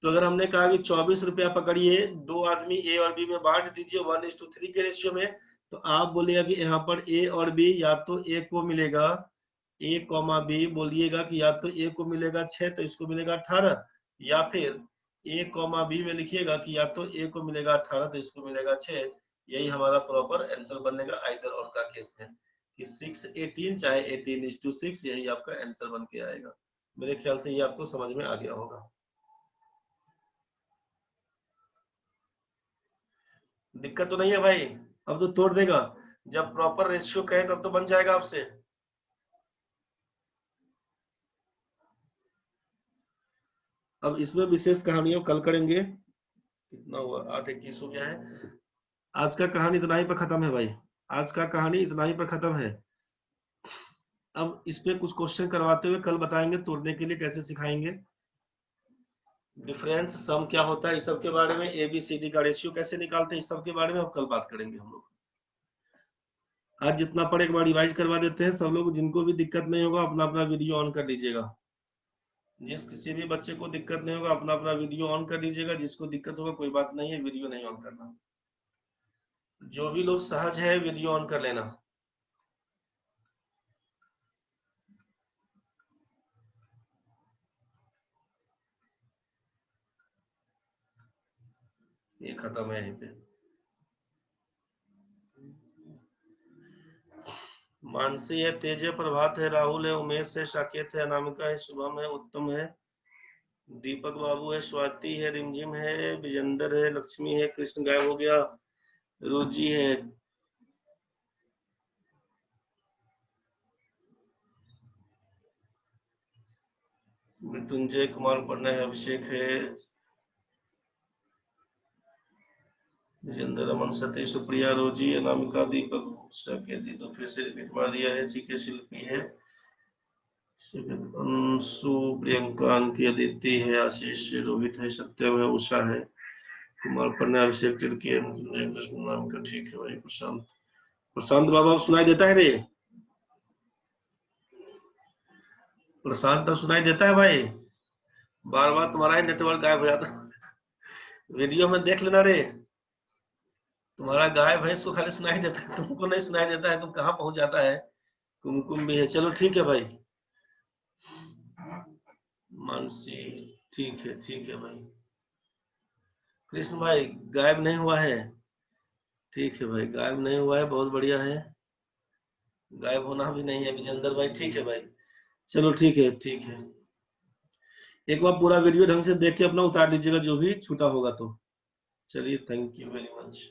तो अगर हमने कहा कि 24 रुपया पकड़िए, दो आदमी ए और बी में बांट दीजिए 1:3 के रेशियो में, तो आप बोलिएगा कि यहाँ पर ए और बी, या तो ए को मिलेगा A, B, बोलिएगा कि या तो ए को मिलेगा 6, तो इसको मिलेगा 18, या फिर A, B में लिखिएगा कि या तो ए को मिलेगा 18 तो इसको मिलेगा 6। यही हमारा प्रॉपर आंसर बनेगा आइदर और का केस में कि 618 चाहे 18:6, यही आपका आंसर बन के आएगा। मेरे ख्याल से ये आपको समझ में आ गया होगा। दिक्कत तो नहीं है भाई? अब तो तोड़ देगा, जब प्रॉपर रेशियो कहे तब तो बन जाएगा आपसे। अब इसमें विशेष कहानियों कल करेंगे। कितना हुआ? 8:21 हो गया है। आज का कहानी इतना ही पर खत्म है भाई। आज का कहानी इतना ही पर खत्म है। अब इस पे कुछ क्वेश्चन करवाते हुए कल बताएंगे तोड़ने के लिए कैसे सिखाएंगे। डिफरेंस सम क्या होता है इस सब के बारे में, एबीसीडी का रेशियो कैसे निकालते हैं इस सब के बारे में अब कल बात करेंगे हम लोग। आज जितना पढ़े एक बार रिवाइज करवा देते हैं सब लोग, जिनको भी दिक्कत नहीं होगा अपना अपना वीडियो ऑन कर लीजिएगा। जिस किसी भी बच्चे को दिक्कत नहीं होगा अपना अपना वीडियो ऑन कर लीजिएगा, जिसको दिक्कत होगा कोई बात नहीं है, वीडियो नहीं ऑन करना। जो भी लोग सहज है वीडियो ऑन कर लेना। ये खत्म है यहीं पे। मानसी है, तेज है, प्रभात है, राहुल है, उमेश है, साकेत है, अनामिका है, शुभम है, उत्तम है, दीपक बाबू है, स्वाति है, रिमझिम है, विजेंद्र है, लक्ष्मी है, कृष्ण गायब हो गया, रोजी है, मृत्युंजय कुमार पढ़ना है, अभिषेक है, विजेंद्र, रमन, सतीश, सुप्रिया, रोजी, अनामिका, दीपक, साकेत तो फिर से रिपीट मार दिया है, जीके शिल्पी है, अंशु, प्रियंका, अंकी, अदिति है, आशीष, रोहित है, सत्यम है, उषा है, कुमार पन्ना, अभिषेक तिर्की है, कृष्ण नाम का, ठीक है भाई। प्रशांत, प्रशांत बाबा सुनाई देता है रे? प्रशांत तो सुनाई देता है भाई? बार बार तुम्हारा ही नेटवर्क गायब हो जाता है। वीडियो में देख लेना रे, तुम्हारा गायब है इसको खाली सुनाई देता है, तुमको नहीं सुनाई देता है, तुम कहाँ पहुंच जाता है। कुमकुम भी है, चलो ठीक है भाई। मानसी, ठीक है भाई। कृष्ण भाई गायब नहीं हुआ है? ठीक है भाई, गायब नहीं हुआ है, बहुत बढ़िया है। गायब होना भी नहीं है विजेंद्र भाई, ठीक है भाई। चलो ठीक है, ठीक है। एक बार पूरा वीडियो ढंग से देख के अपना उतार लीजिएगा जो भी छूटा होगा तो। चलिए, थैंक यू वेरी मच।